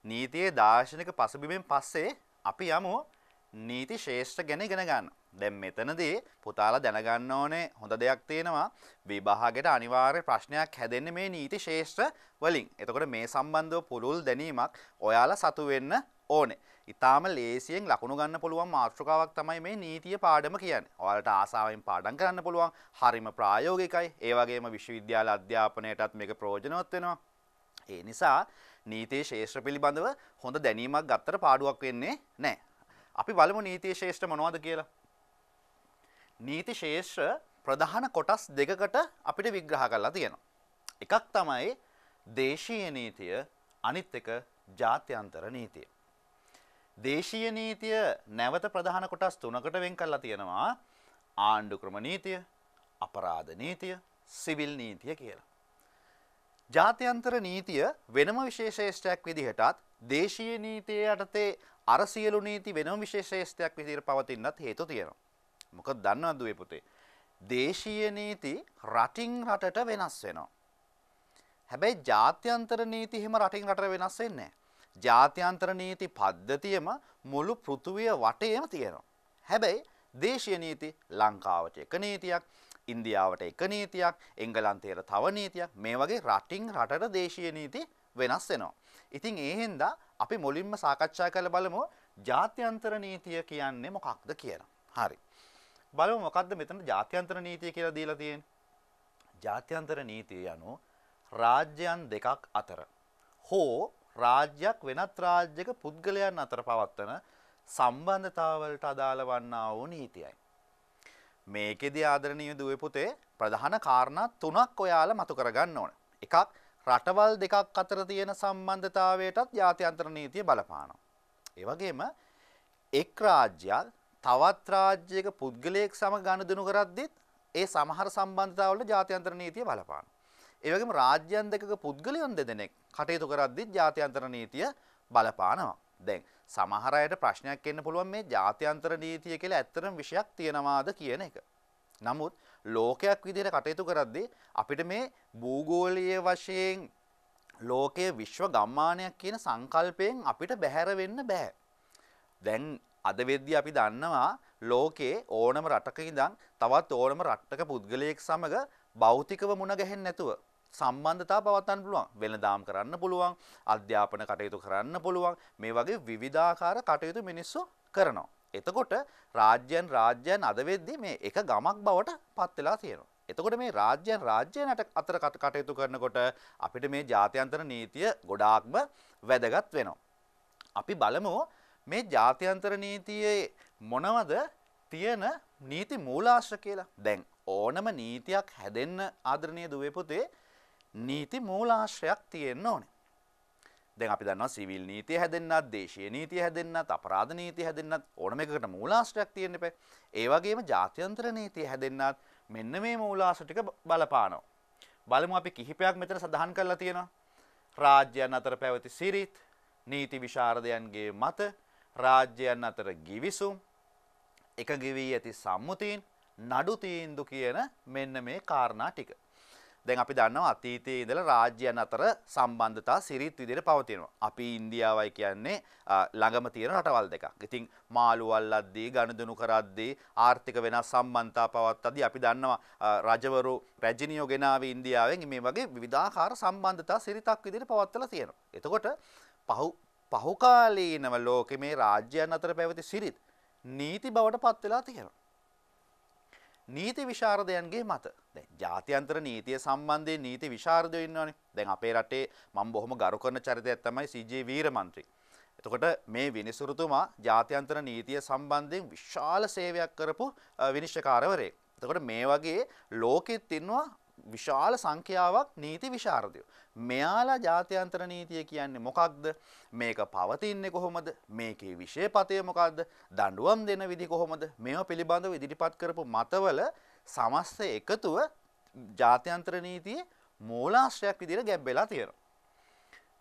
නීතියේ දාර්ශනික පසුබිමෙන් පස්සේ අපි යමු නීති ශාස්ත්‍ර ගැන ඉගෙන ගන්න. දැන් මෙතනදී පුතාලා දැනගන්න ඕනේ හොඳ දෙයක් තියෙනවා. විභාගයට අනිවාර්ය ප්‍රශ්නයක් හැදෙන්නේ මේ නීති ශාස්ත්‍ර වලින්. එතකොට මේ සම්බන්ධව පුළුල් දැනීමක් ඔයාලා සතු වෙන්න ඕනේ. ඊටාම ලේසියෙන් ලකුණු ගන්න පුළුවන් මාතෘකාවක් තමයි මේ නීතිය පාඩම කියන්නේ. ඔයාලට ආසාවෙන් පාඩම් කරන්න පුළුවන්. හරිම ප්‍රායෝගිකයි. ඒ වගේම විශ්වවිද්‍යාල අධ්‍යාපනයටත් මේක ප්‍රයෝජනවත් වෙනවා. ඒ නිසා නීතියේ ශාස්ත්‍ර පිළිබඳව හොඳ දැනීමක් ගත්තට පාඩුවක් වෙන්නේ නැහැ. අපි බලමු නීතියේ ශාස්ත්‍ර මොනවද කියලා. නීති ශාස්ත්‍ර ප්‍රධාන කොටස් දෙකකට අපිට විග්‍රහ කරලා තියෙනවා. එකක් තමයි දේශීය නීතිය, අනිත් එක ජාත්‍යන්තර නීතිය. දේශීය නීතිය නැවත ප්‍රධාන කොටස් තුනකට වෙන් කරලා තියෙනවා. ආණ්ඩු ක්‍රම නීතිය, අපරාධ නීතිය, සිවිල් නීතිය කියලා. ජාත්‍යන්තර නීතිය වෙනම විශේෂේෂ්ඨයක් විදිහටත් දේශීය නීතිය යටතේ අර සියලු නීති වෙනම විශේෂේෂ්ඨයක් විදිහට පවතින්නත් හේතු තියෙනවා. මොකද දන්නවද දුවේ පුතේ? දේශීය නීති රටින් රටට වෙනස් වෙනවා. හැබැයි ජාත්‍යන්තර නීති හිම රටින් රටට වෙනස් වෙන්නේ නැහැ. ජාත්‍යන්තර නීති පද්ධතියම මුළු පෘථුවිය වටේම තියෙනවා. හැබැයි දේශීය නීති ලංකාවට එක නීතියක්, ඉන්දියාවට එක නීතියක්, එංගලන්තයට තව නීතියක්, මේ වගේ රටින් රටට දේශීය නීති වෙනස් වෙනවා. ඉතින් ඒ හින්දා අපි මුලින්ම සාකච්ඡා කරලා බලමු ජාත්‍යන්තර නීතිය කියන්නේ මොකක්ද කියලා. හරි. බලමු මොකක්ද මෙතන ජාත්‍යන්තර නීතිය කියලා දීලා තියෙන්නේ. ජාත්‍යන්තර නීතිය යනු රාජ්‍යයන් දෙකක් අතර හෝ රාජ්‍යයක් වෙනත් රාජ්‍යයක පුද්ගලයන් අතර පවත්වන සම්බන්ධතාවලට අදාළ වන්නා වූ නීතියයි. මේකෙදී ආදරණීය දුවේ පුතේ ප්‍රධාන කාරණා තුනක් ඔයාලා මතු කරගන්න ඕන. එකක් රටවල් දෙකක් අතර තියෙන සම්බන්ධතාවයටත් ජාත්‍යන්තර නීතිය බලපානවා. ඒ වගේම එක් රාජ්‍යයක් තවත් රාජ්‍යයක පුද්ගලයෙක් සමග ගනුදෙනු කරද්දිත් ඒ සමහර සම්බන්ධතාවවල ජාත්‍යන්තර නීතිය බලපානවා. ඒ වගේම රාජ්‍යයන් දෙකක පුද්ගලයන් දෙදෙනෙක් කටයුතු කරද්දිත් ජාත්‍යන්තර නීතිය බලපානවා. දැන් සමහර අයට ප්‍රශ්නයක් එන්න පුළුවන් මේ ජාත්‍යන්තර නීතිය කියලා ඇත්තටම විෂයක් තියනවාද කියන එක. නමුත් ලෝකයක් විදිහට කටයුතු කරද්දී අපිට මේ භූගෝලීය වශයෙන් ලෝකයේ විශ්ව ගම්මානයක් කියන සංකල්පයෙන් අපිට බැහැර වෙන්න බෑ. දැන් අද වෙද්දී අපි දන්නවා ලෝකේ ඕනම රටක ඉඳන් තවත් ඕනම රටක පුද්ගලයෙක් සමග භෞතිකව මුණ ගැහෙන්නේ නැතුව සම්බන්ධතාව පවත්වන්න පුළුවන්. වෙළඳාම් කරන්න පුළුවන්, අධ්‍යාපන කටයුතු කරන්න පුළුවන්. මේ වගේ විවිධාකාර කටයුතු මිනිස්සු කරනවා. එතකොට රාජ්‍යයන් අද වෙද්දී මේ එක ගමක් බවට පත් වෙලා තියෙනවා. එතකොට මේ රාජ්‍යයන් අතර කටයුතු කරනකොට අපිට මේ ජාත්‍යන්තර නීතිය ගොඩාක්ම වැදගත් වෙනවා. අපි බලමු මේ ජාත්‍යන්තර නීතියේ මොනවද තියෙන නීති මූලාශ්‍ර කියලා. දැන් ඕනම නීතියක් හැදෙන්න ආදරණීය දුවේ පුතේ නීති මූලාශ්‍රයක් තියෙන්න ඕනේ. දැන් අපි දන්නවා සිවිල් නීතිය හැදෙන්නත්, දේශීය නීතිය හැදෙන්නත්, අපරාධ නීතිය හැදෙන්නත් ඕනම එකකට මූලාශ්‍රයක් තියෙන්න එපා. ඒ වගේම ජාත්‍යන්තර නීතිය හැදෙන්නත් මෙන්න මේ මූලාශ්‍ර ටික බලපානවා. බලමු අපි කිහිපයක් මෙතන සඳහන් කරලා තියෙනවා. රාජ්‍යයන් අතර පැවති සිරිත්, නීති විශාරදයන්ගේ මත, රාජ්‍යයන් අතර ගිවිසුම්, එකග වී ඇති සම්මුතීන්, නඩු තීන්දුව කියන මෙන්න මේ කාරණා ටික. දැන් අපි දන්නවා අතීතයේ ඉඳලා රාජ්‍යයන් අතර සම්බන්ධතා සිරිත් විදිහට පවතිනවා. අපි ඉන්දියාවයි කියන්නේ ළඟම තියෙන රටවල් දෙකක්. ඉතින් මාළු අල්ලද්දී, ගනුදෙනු කරද්දී, ආර්ථික වෙනස් සම්බන්ධතා පවත්ද්දී අපි දන්නවා රජවරු රැජිනියෝ ගෙනාවේ ඉන්දියාවෙන් මේ වගේ විවිධාකාර සම්බන්ධතා සිරිතක් විදිහට පවත්වලා තියෙනවා. එතකොට පහුකාලීනව ලෝකෙ මේ රාජ්‍යයන් අතර පැවති සිරිත් නීති බවට පත් වෙලා තියෙනවා. නීති විශාරදයන්ගේ මත දැන් ජාත්‍යන්තර නීතිය සම්බන්ධයෙන් නීති විශාරදයෝ ඉන්නවනේ. දැන් අපේ රටේ මම බොහොම ගරු කරන චරිතයක් තමයි සී.ජේ. වීරමන්ත්‍රී. එතකොට මේ විනිසුරුතුමා ජාත්‍යන්තර නීතිය සම්බන්ධයෙන් විශාල සේවයක් කරපු විනිශ්චයකාරවරයෙක්. එතකොට මේ වගේ ලෝකෙත් ඉන්නවා විශාල සංඛ්‍යාවක් නීති විශාරදයෝ. මෙයාලා ජාත්‍යන්තර නීතිය කියන්නේ මොකක්ද? මේක පවතින්නේ කොහොමද? මේකේ විෂයපතය මොකක්ද? දඬුවම් දෙන විදි කොහොමද? මේවා පිළිබඳව ඉදිරිපත් කරපු මතවල සමස්ත එකතුව ජාත්‍යන්තර නීතියේ මූලාශ්‍රයක් විදිහට ගැබ්බෙලා තියෙනවා.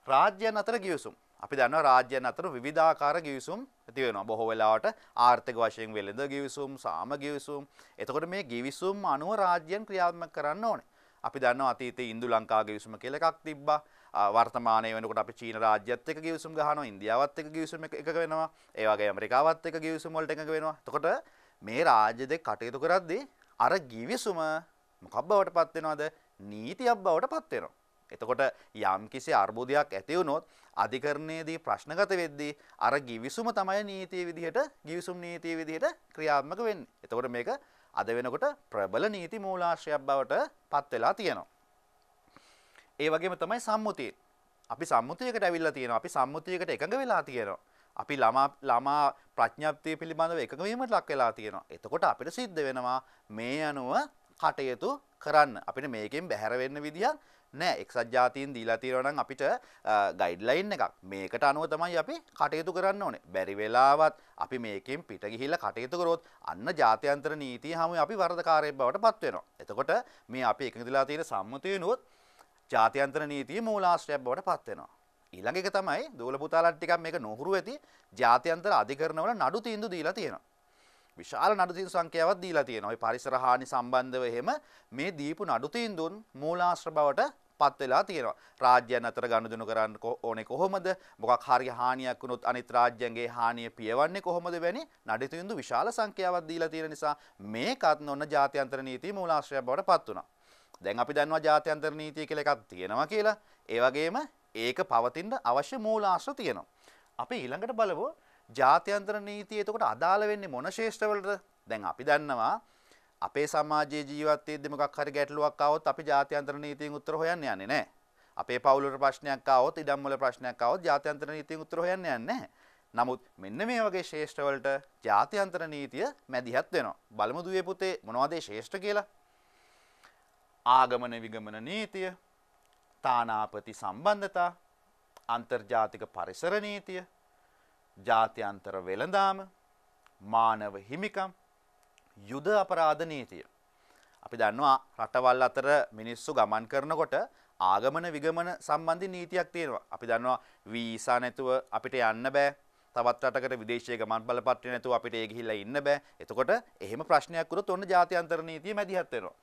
රාජ්‍යයන් අතර ගිවිසුම්. අපි දන්නවා රාජ්‍යයන් අතර විවිධාකාර ගිවිසුම් ඇති වෙනවා. බොහෝ වෙලාවට ආර්ථික වශයෙන් වෙළඳ ගිවිසුම්, සාම ගිවිසුම්. එතකොට මේ ගිවිසුම් අනුව රාජ්‍යයන් ක්‍රියාත්මක කරන්න ඕනේ. අපි දන්නවා අතීතයේ ඉන්දු ලංකා ගිවිසුම කියලා එකක් තිබ්බා. වර්තමානයේ වෙනකොට අපි චීන රාජ්‍යයත් එක්ක ගිවිසුම් ගහනවා, ඉන්දියාවත් එක්ක ගිවිසුම් එකක වෙනවා. ඒ වගේ ඇමරිකාවත් එක්ක ගිවිසුම් වලට එකක වෙනවා. එතකොට මේ රාජ්‍ය දෙක කටයුතු කරද්දී අර ගිවිසුම මොකක් බවට පත් වෙනවද? නීතියක් බවට පත් වෙනවා. එතකොට යම්කිසි අර්බුදයක් ඇති වුණොත් අධිකරණයේදී ප්‍රශ්නගත වෙද්දී අර ගිවිසුම තමයි නීතිය විදිහට ගිවිසුම් නීතිය විදිහට ක්‍රියාත්මක වෙන්නේ. එතකොට මේක අද වෙනකොට ප්‍රබල නීති මූලාශ්‍රයක් බවට පත් වෙලා තියෙනවා. ඒ වගේම තමයි සම්මුතිය. අපි සම්මුතියකට ඇවිල්ලා තියෙනවා. අපි සම්මුතියකට එකඟ වෙලා තියෙනවා. අපි ළමා ප්‍රඥප්තිය පිළිබඳව එකඟ වීමට ලක් වෙලා තියෙනවා. එතකොට අපිට සිද්ධ වෙනවා මේ අනුව කටයුතු කරන්න. අපිට මේකෙන් බැහැර වෙන්න විදියක් නෑ. එක්සත් ජාතීන් දීලා තියෙනවා නම් අපිට ගයිඩ්ලයින් එකක්. මේකට අනුව තමයි අපි කටයුතු කරන්න ඕනේ. බැරි වෙලාවත් අපි මේකෙන් පිට ගිහිල්ලා කටයුතු කරොත් අන්න ජාත්‍යන්තර නීතිය හැම අපි වරදකාරයෙක් බවට පත් වෙනවා. එතකොට මේ අපි එකඟදලා තියෙන සම්මුතියනොත් ජාත්‍යන්තර නීතිය මූලාශ්‍රයක් බවට පත් වෙනවා. ඊළඟ එක තමයි දූල පුතාලට ටිකක් මේක නොහුරු ඇති ජාත්‍යන්තර අධිකරණවල නඩු තීන්දුව දීලා තියෙනවා. විශාල නඩු තීන්දුව සංඛ්‍යාවක් දීලා තියෙනවා. ඔය පරිසර හානි සම්බන්ධව එහෙම මේ දීපු නඩු තීන්දුවන් මූලාශ්‍ර බවට පත් වෙලා තියෙනවා. රාජ්‍යයන් අතර ගනුදෙනු කරන්න ඕනේ කොහොමද? මොකක් හරි හානියක් වුණොත් අනිත් රාජ්‍යයන්ගේ හානිය පියවන්නේ කොහොමද වැනි නඩු තීන්දුව විශාල සංඛ්‍යාවක් දීලා තියෙන නිසා මේකත් නොන ජාත්‍යන්තර නීතිය මූලාශ්‍රයක් බවට පත් වුණා. දැන් අපි දන්නවා ජාත්‍යන්තර නීතිය කියලා එකක් තියෙනවා කියලා. ඒ වගේම ඒක පවතින්න අවශ්‍ය මූලාශ්‍ර තියෙනවා. අපි ඊළඟට බලමු ජාත්‍යන්තර නීතිය එතකොට අදාළ වෙන්නේ මොන ශේෂ්ඨවලටද? දැන් අපි දන්නවා අපේ සමාජයේ ජීවත් වෙද්දී මොකක් හරි ගැටලුවක් ආවොත් අපි ජාත්‍යන්තර නීතියෙන් උත්තර හොයන්න යන්නේ නැහැ. අපේ පවුලේ ප්‍රශ්නයක් ආවොත්, ඉඩම් වල ප්‍රශ්නයක් ආවොත් ජාත්‍යන්තර නීතියෙන් උත්තර හොයන්න යන්නේ නැහැ. නමුත් මෙන්න මේ වගේ ශේෂ්ඨවලට ජාත්‍යන්තර නීතිය මැදිහත් වෙනවා. බලමු දුවේ පුතේ මොනවද මේ ශේෂ්ඨ කියලා? ආගමන විගමන නීතිය, තානාපති සම්බන්ධතා, අන්තර්ජාතික පරිසර නීතිය, ජාත්‍යන්තර වෙළඳාම, මානව හිමිකම්, යුද අපරාධ නීතිය. අපි දන්නවා රටවල් අතර මිනිස්සු ගමන් කරනකොට ආගමන විගමන සම්බන්ධ නීතියක් තියෙනවා. අපි දන්නවා වීසා නැතුව අපිට යන්න බෑ. තවත් රටකට විදේශීය ගමන් බලපත්‍රය නැතුව අපිට ඒ ගිහිල්ලා ඉන්න බෑ. එතකොට එහෙම ප්‍රශ්නයක් වුණොත් ඔන්න ජාත්‍යන්තර නීතිය මැදිහත් වෙනවා.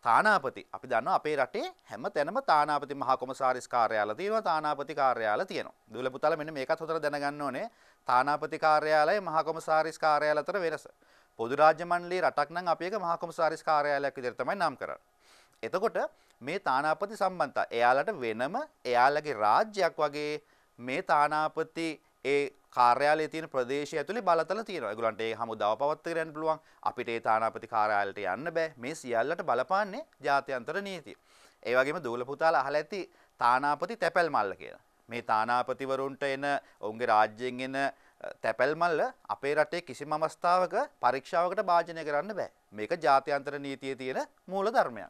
තානාපති අපි දන්නවා අපේ රටේ හැම තැනම තානාපති මහා කොමසාරිස් කාර්යාලය තියෙනවා. තානාපති කාර්යාලය තියෙනවා. දුවල පුතාලා මෙන්න මේකත් හොඳට දැනගන්න ඕනේ. තානාපති කාර්යාලය මහා කොමසාරිස් කාර්යාලය අතර වෙනස. පොදු රාජ්‍ය මණ්ඩලයේ රටක් නම් අපි එක මහා කොමසාරිස් කාර්යාලයක් විදිහට තමයි නම් කරන්නේ. එතකොට මේ තානාපති සම්බන්ධතා එයාලට වෙනම එයාලගේ රාජ්‍යයක් වගේ මේ තානාපති ඒ කාර්යාලයේ තියෙන ප්‍රදේශය ඇතුලේ බලතල තියෙනවා. ඒගොල්ලන්ට ඒ හමුදාව පවත්වාගෙන යන්න පුළුවන්. අපිට ඒ තානාපති කාර්යාලයට යන්න බෑ. මේ සියල්ලට බලපාන්නේ ජාත්‍යන්තර නීතිය. ඒ වගේම දූල පුතාලා අහලා ඇති තානාපති තැපැල් මල්ල කියලා. මේ තානාපතිවරුන්ට එන ඔවුන්ගේ රාජ්‍යයෙන් එන තැපැල් මල්ල අපේ රටේ කිසිම අවස්ථාවක පරීක්ෂාවකට භාජනය කරන්න බෑ. මේක ජාත්‍යන්තර නීතියේ තියෙන මූල ධර්මයක්.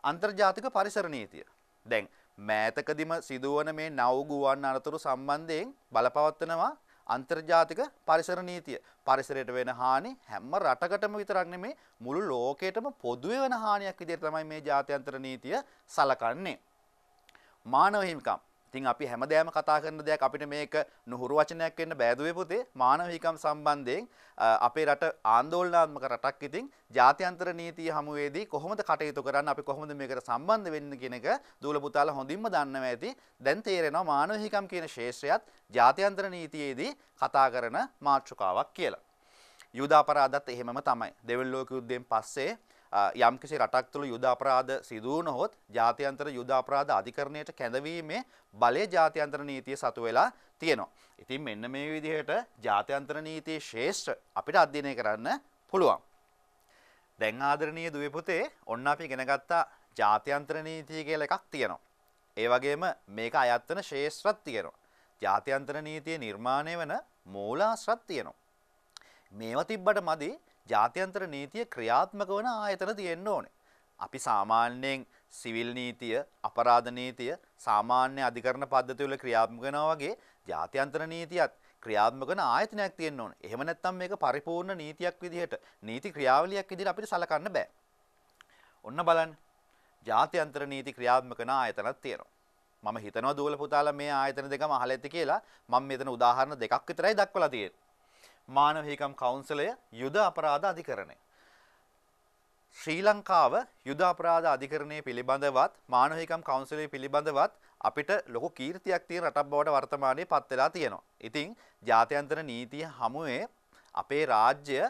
අන්තර්ජාතික පරිසර නීතිය. දැන් මෑතකදීම සිදුවන මේ නවුගුවන් අනතුරු සම්බන්ධයෙන් බලපවත්වනවා අන්තර්ජාතික පරිසර නීතිය. පරිසරයට වෙන හානි හැම රටකටම විතරක් නෙමෙයි මුළු ලෝකෙටම පොදුවේ වෙන හානියක් විදිහට තමයි මේ ජාත්‍යන්තර නීතිය සලකන්නේ. මානව හිමිකම් ඉතින් අපි හැමදේම කතා කරන දෙයක් අපිට මේක නුහුරු වචනයක් වෙන්න බෑ දුවේ පුතේ. මානව හිමිකම් සම්බන්ධයෙන් අපේ රට ආందోලනාත්මක රටක්. ඉතින් ජාත්‍යන්තර නීතිය හමුවේදී කොහොමද කටයුතු කරන්න, අපි කොහොමද මේකට සම්බන්ධ වෙන්න කියන එක දූල පුතාලා හොඳින්ම දන්නවා ඇති. දැන් තේරෙනවා මානව හිමිකම් කියන ශාස්ත්‍රයත් ජාත්‍යන්තර නීතියේදී කතා කරන මාතෘකාවක් කියලා. යුද අපරාධත් එහෙමම තමයි. දෙවන ලෝක යුද්ධයෙන් පස්සේ යම්කිසි රටක් තුළ යුද අපරාධ සිදු වුණොත් ජාත්‍යන්තර යුද අපරාධ අධිකරණයට කැඳවීමේ බලය ජාත්‍යන්තර නීතිය සතු වෙලා තියෙනවා. ඉතින් මෙන්න මේ විදිහට ජාත්‍යන්තර නීතියේ ශාස්ත්‍ර අපිට අධ්‍යයනය කරන්න පුළුවන්. දැන් ආදරණීය දුවේ පුතේ ඔන්න අපි ඉගෙන ගත්තා ජාත්‍යන්තර නීතිය කියලා එකක් තියෙනවා. ඒ වගේම මේක අයත් වෙන ශාස්ත්‍රයක් තියෙනවා. ජාත්‍යන්තර නීතිය නිර්මාණය වෙන මූලාශ්‍රයක් තියෙනවා. මේවා තිබ්බට මදි ජාත්‍යන්තර නීතිය ක්‍රියාත්මක වන ආයතන තියෙන්න ඕනේ. අපි සාමාන්‍යයෙන් සිවිල් නීතිය, අපරාධ නීතිය, සාමාන්‍ය අධිකරණ පද්ධති වල ක්‍රියාත්මක වෙනවා වගේ ජාත්‍යන්තර නීතියත් ක්‍රියාත්මක වන ආයතනයක් තියෙන්න ඕනේ. එහෙම නැත්නම් මේක පරිපූර්ණ නීතියක් විදිහට, නීති ක්‍රියාවලියක් විදිහට අපිට සලකන්න බෑ. ඔන්න බලන්න. ජාත්‍යන්තර නීති ක්‍රියාත්මක කරන ආයතනක් තියෙනවා. මම හිතනවා දූල පුතාලා මේ ආයතන දෙකම අහලා ඇති කියලා. මම මෙතන උදාහරණ දෙකක් විතරයි දක්වලා තියෙන්නේ. මානව හිමිකම් කවුන්සලය යුද අපරාධ අධිකරණය. ශ්‍රී ලංකාව යුද අපරාධ අධිකරණය පිළිබඳවත් මානව හිමිකම් කවුන්සලය පිළිබඳවත් අපිට ලොකු කීර්තියක් තියෙන රටක් බවට වර්තමානයේ පත් වෙලා තියෙනවා. ඉතින් ජාත්‍යන්තර නීතිය හමුවේ අපේ රාජ්‍ය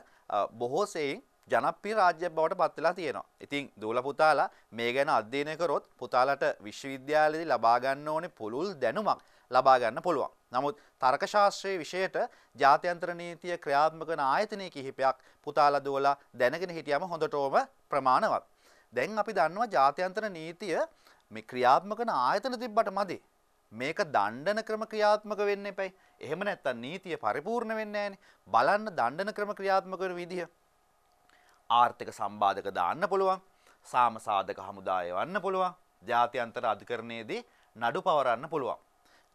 බොහෝ සෙයින් ජනප්‍රිය රාජ්‍යයක් බවට පත් වෙලා තියෙනවා. ඉතින් දූල පුතාලා මේ ගැන අධ්‍යයනය කරොත් පුතාලට විශ්වවිද්‍යාලයේදී ලබා ගන්න ඕනේ පුළුල් දැනුමක් ලබා ගන්න පුළුවන්. නමුත් තර්ක ශාස්ත්‍රයේ විෂයට ජාත්‍යන්තර නීතිය ක්‍රියාත්මක කරන ආයතන කිහිපයක් පුතාලා දුවලා දැනගෙන හිටියම හොඳටම ප්‍රමාණවත්. දැන් අපි දන්නවා ජාත්‍යන්තර නීතිය මේ ක්‍රියාත්මක කරන ආයතන තිබ්බට මදි. මේක දණ්ඩන ක්‍රම ක්‍රියාත්මක වෙන්න එපයි. එහෙම නැත්නම් නීතිය පරිපූර්ණ වෙන්නේ නැහැනේ. බලන්න දණ්ඩන ක්‍රම ක්‍රියාත්මක වෙන විදිහ. ආර්ථික සම්බාධක දාන්න පුළුවන්. සාමසාධක හමුදාය වන්න පුළුවන්. ජාත්‍යන්තර අධිකරණයේදී නඩු පවරන්න පුළුවන්.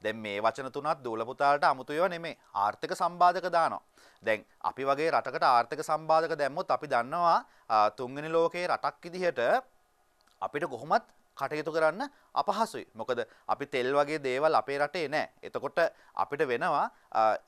දැන් මේ වචන තුනත් දූල පුතාලට අමුතු ඒවා නෙමෙයි. ආර්ථික සම්බාධක දානවා. දැන් අපි වගේ රටකට ආර්ථික සම්බාධක දැම්මොත් අපි දන්නවා තුන්වෙනි ලෝකයේ රටක් විදිහට අපිට කොහොමත් කටයුතු කරන්න අපහසුයි. මොකද අපි තෙල් වගේ දේවල් අපේ රටේ නැහැ. එතකොට අපිට වෙනවා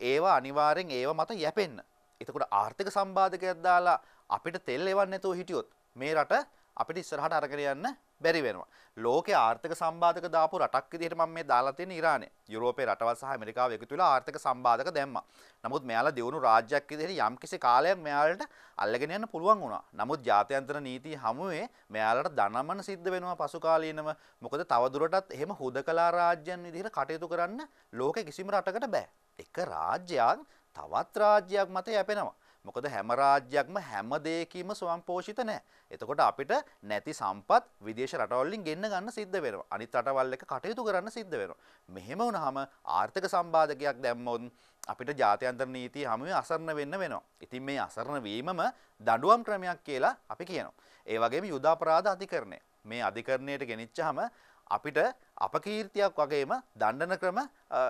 ඒවා අනිවාර්යෙන් ඒව මත යැපෙන්න. එතකොට ආර්ථික සම්බාධකයක් දාලා අපිට තෙල් එවන්න නැතුව හිටියොත් මේ රට අපිට ඉස්සරහට අරගෙන යන්න බැරි වෙනවා. ලෝකේ ආර්ථික සම්බාධක දාපු රටක් විදිහට මම මේ දාලා තියෙන ඉරානය. යුරෝපයේ රටවල් සහ ඇමරිකාව එකතු වෙලා ආර්ථික සම්බාධක දැම්මා. නමුත් මෙයාලා දියුණු රාජ්‍යයක් විදිහට යම්කිසි කාලයක් මෙයාලට අල්ලගෙන යන්න පුළුවන් වුණා. නමුත් ජාත්‍යන්තර නීතිය හමුවේ මෙයාලට දනමන සිද්ධ වෙනවා පසු කාලීනව. මොකද තවදුරටත් එහෙම හුදකලා රාජ්‍යයන් විදිහට කටයුතු කරන්න ලෝකේ කිසිම රටකට බෑ. එක රාජ්‍යයක් තවත් රාජ්‍යයක් මත යැපෙනවා. මොකද හැම රාජ්‍යයක්ම හැම දෙයකින්ම ස්වයංපෝෂිත නැහැ. එතකොට අපිට නැති සම්පත් විදේශ රටවලින් ගෙන්න ගන්න සිද්ධ වෙනවා. අනිත් රටවල් එක්ක කටයුතු කරන්න සිද්ධ වෙනවා. මෙහෙම වුණාම ආර්ථික සම්බාධකයක් දැම්මොත් අපිට ජාත්‍යන්තර නීතිය හැමුවේ අසරණ වෙන්න වෙනවා. ඉතින් මේ අසරණ වීමම දඬුවම් ක්‍රමයක් කියලා අපි කියනවා. ඒ වගේම යුද අපරාධ අධිකරණය. මේ අධිකරණයට ගෙනිච්චාම අපිට අපකීර්තියක් වගේම දණ්ඩන ක්‍රම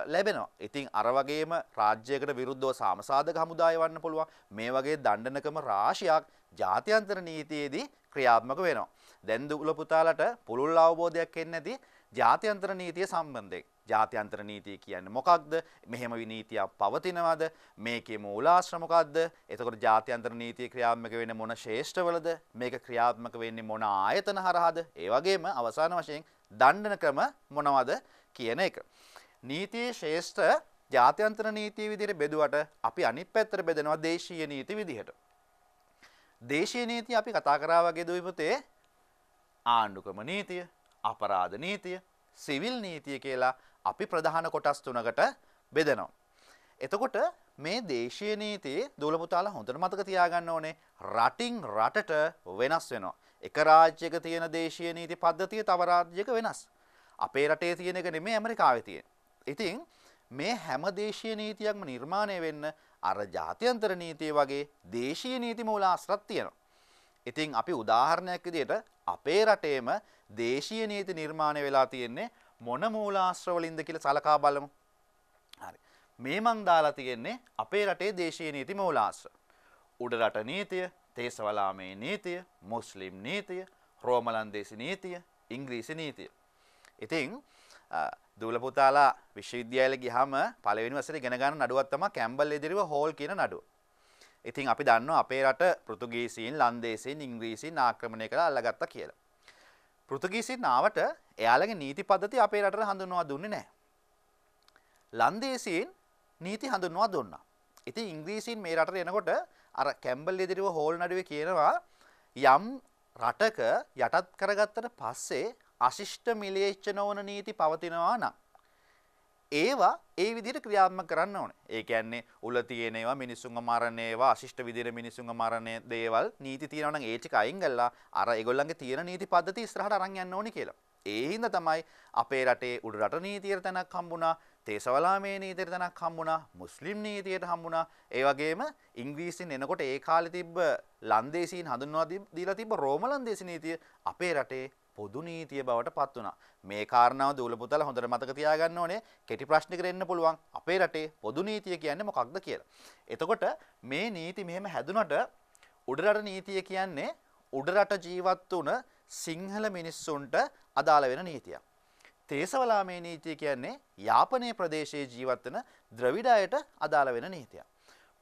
ලැබෙනවා. ඉතින් අර වගේම රාජ්‍යයකට විරුද්ධව සාමසාධක හමුදාය වන්න පුළුවන්. මේ වගේ දණ්ඩන ක්‍රම රාශියක් ජාත්‍යන්තර නීතියේදී ක්‍රියාත්මක වෙනවා. දැන් දුල පුතාලට පුළුල් අවබෝධයක් එන්නේ නැති ජාත්‍යන්තර නීතිය සම්බන්ධයෙන්. ජාත්‍යන්තර නීතිය කියන්නේ මොකක්ද? මෙහෙම නීතියක් පවතිනවද? මේකේ මූලාශ්‍ර මොකක්ද? එතකොට ජාත්‍යන්තර නීතිය ක්‍රියාත්මක වෙන්නේ මොන ශේෂ්ඨවලද? මේක ක්‍රියාත්මක වෙන්නේ මොන ආයතන හරහාද? ඒ වගේම අවසාන වශයෙන් දණ්ඩන ක්‍රම මොනවද කියන එක. නීතියේ ශේෂ්ඨ ජාත්‍යන්තර නීතිය විදිහට බෙදුවට අපි අනිත් පැත්තට බෙදනවා දේශීය නීති විදිහට. දේශීය නීතිය අපි කතා කරා වගේ දුයි පුතේ ආණ්ඩුක්‍රම නීතිය, අපරාධ නීතිය, සිවිල් නීතිය කියලා අපි ප්‍රධාන කොටස් තුනකට බෙදනවා. එතකොට මේ දේශීය නීතියේ දූල පුතාලා හොඳට මතක තියාගන්න ඕනේ රටින් රටට වෙනස් වෙනවා. එක රාජ්‍යයක තියෙන දේශීය නීති පද්ධතිය තව රාජ්‍යයක වෙනස්. අපේ රටේ තියෙන එක නෙමෙයි ඇමරිකාවේ තියෙන. ඉතින් මේ හැම දේශීය නීතියක්ම නිර්මාණය වෙන්න අර ජාත්‍යන්තර නීතිය වගේ දේශීය නීති මූලාශ්‍රයක් තියෙනවා. ඉතින් අපි උදාහරණයක් විදිහට අපේ රටේම දේශීය නීති නිර්මාණය වෙලා තියෙන්නේ මොන මූලාශ්‍ර වලින්ද කියලා සලකා බලමු. හරි. මේ මං දාලා තියෙන්නේ අපේ රටේ දේශීය නීති මූලාශ්‍ර. උඩ රට නීතිය, තේසවලාමේ නීතිය, මුස්ලිම් නීතිය, රෝමලන්දේසි නීතිය, ඉංග්‍රීසි නීතිය. ඉතින් දූල පුතාලා විශ්වවිද්‍යාලෙ ගියාම පළවෙනි වසරේ ඉගෙන ගන්න නඩුවක් තමයි කැම්බල් එදිරිව හෝල් කියන නඩුව. ඉතින් අපි දන්නවා අපේ රට පෘතුගීසීන්, ලන්දේසීන්, ඉංග්‍රීසීන් ආක්‍රමණය කරලා අල්ලගත්තා කියලා. පෘතුගීසීන් ආවට එයාලගේ නීති පද්ධති අපේ රටට හඳුන්වා දුන්නේ නැහැ. ලන්දේසීන් නීති හඳුන්වා දුන්නා. ඉතින් ඉංග්‍රීසීන් මේ රටට එනකොට අර කැම්බල් එදිරිව හෝල් නඩුවේ කියනවා යම් රටක යටත් කරගත්තට පස්සේ අශිෂ්ට මිලේච්ඡ නොවන නීති පවතිනවා නම් ඒවා ඒ විදිහට ක්‍රියාත්මක කරන්න ඕනේ. ඒ කියන්නේ උල තියෙන ඒවා මිනිසුන්ව මරණ ඒවා අශිෂ්ට විදිහට මිනිසුන්ව මරණ දේවල් නීති තියෙනවා නම් ඒ ටික අයින් කරලා අර ඒගොල්ලන්ගේ තියෙන නීති පද්ධති ඉස්සරහට අරන් යන්න ඕනේ කියලා. ඒ හින්දා තමයි අපේ රටේ උඩ රට නීතියට තැනක් හම්බුණා, තේසවලාමේ නීතියට තැනක් හම්බුණා, මුස්ලිම් නීතියට හම්බුණා. ඒ වගේම ඉංග්‍රීසියෙන් එනකොට ඒ කාලේ තිබ්බ ලන්දේසීන් හඳුන්වා දීලා තිබ්බ රෝම ලන්දේසි නීතිය අපේ රටේ පොදු නීතිය බවට පත් වුණා. මේ කාරණාව දූල පුතාලා හොඳට මතක තියාගන්න ඕනේ. කෙටි ප්‍රශ්නයකට එන්න පුළුවන්. අපේ රටේ පොදු නීතිය කියන්නේ මොකක්ද කියලා. එතකොට මේ නීති මෙහෙම හැදුනට උඩරට නීතිය කියන්නේ උඩරට ජීවත් වුණ සිංහල මිනිස්සුන්ට අදාළ වෙන නීතියක්. තේසවලාමේ නීතිය කියන්නේ යාපනයේ ප්‍රදේශයේ ජීවත් වෙන ද්‍රවිඩ අයට අදාළ වෙන නීතියක්.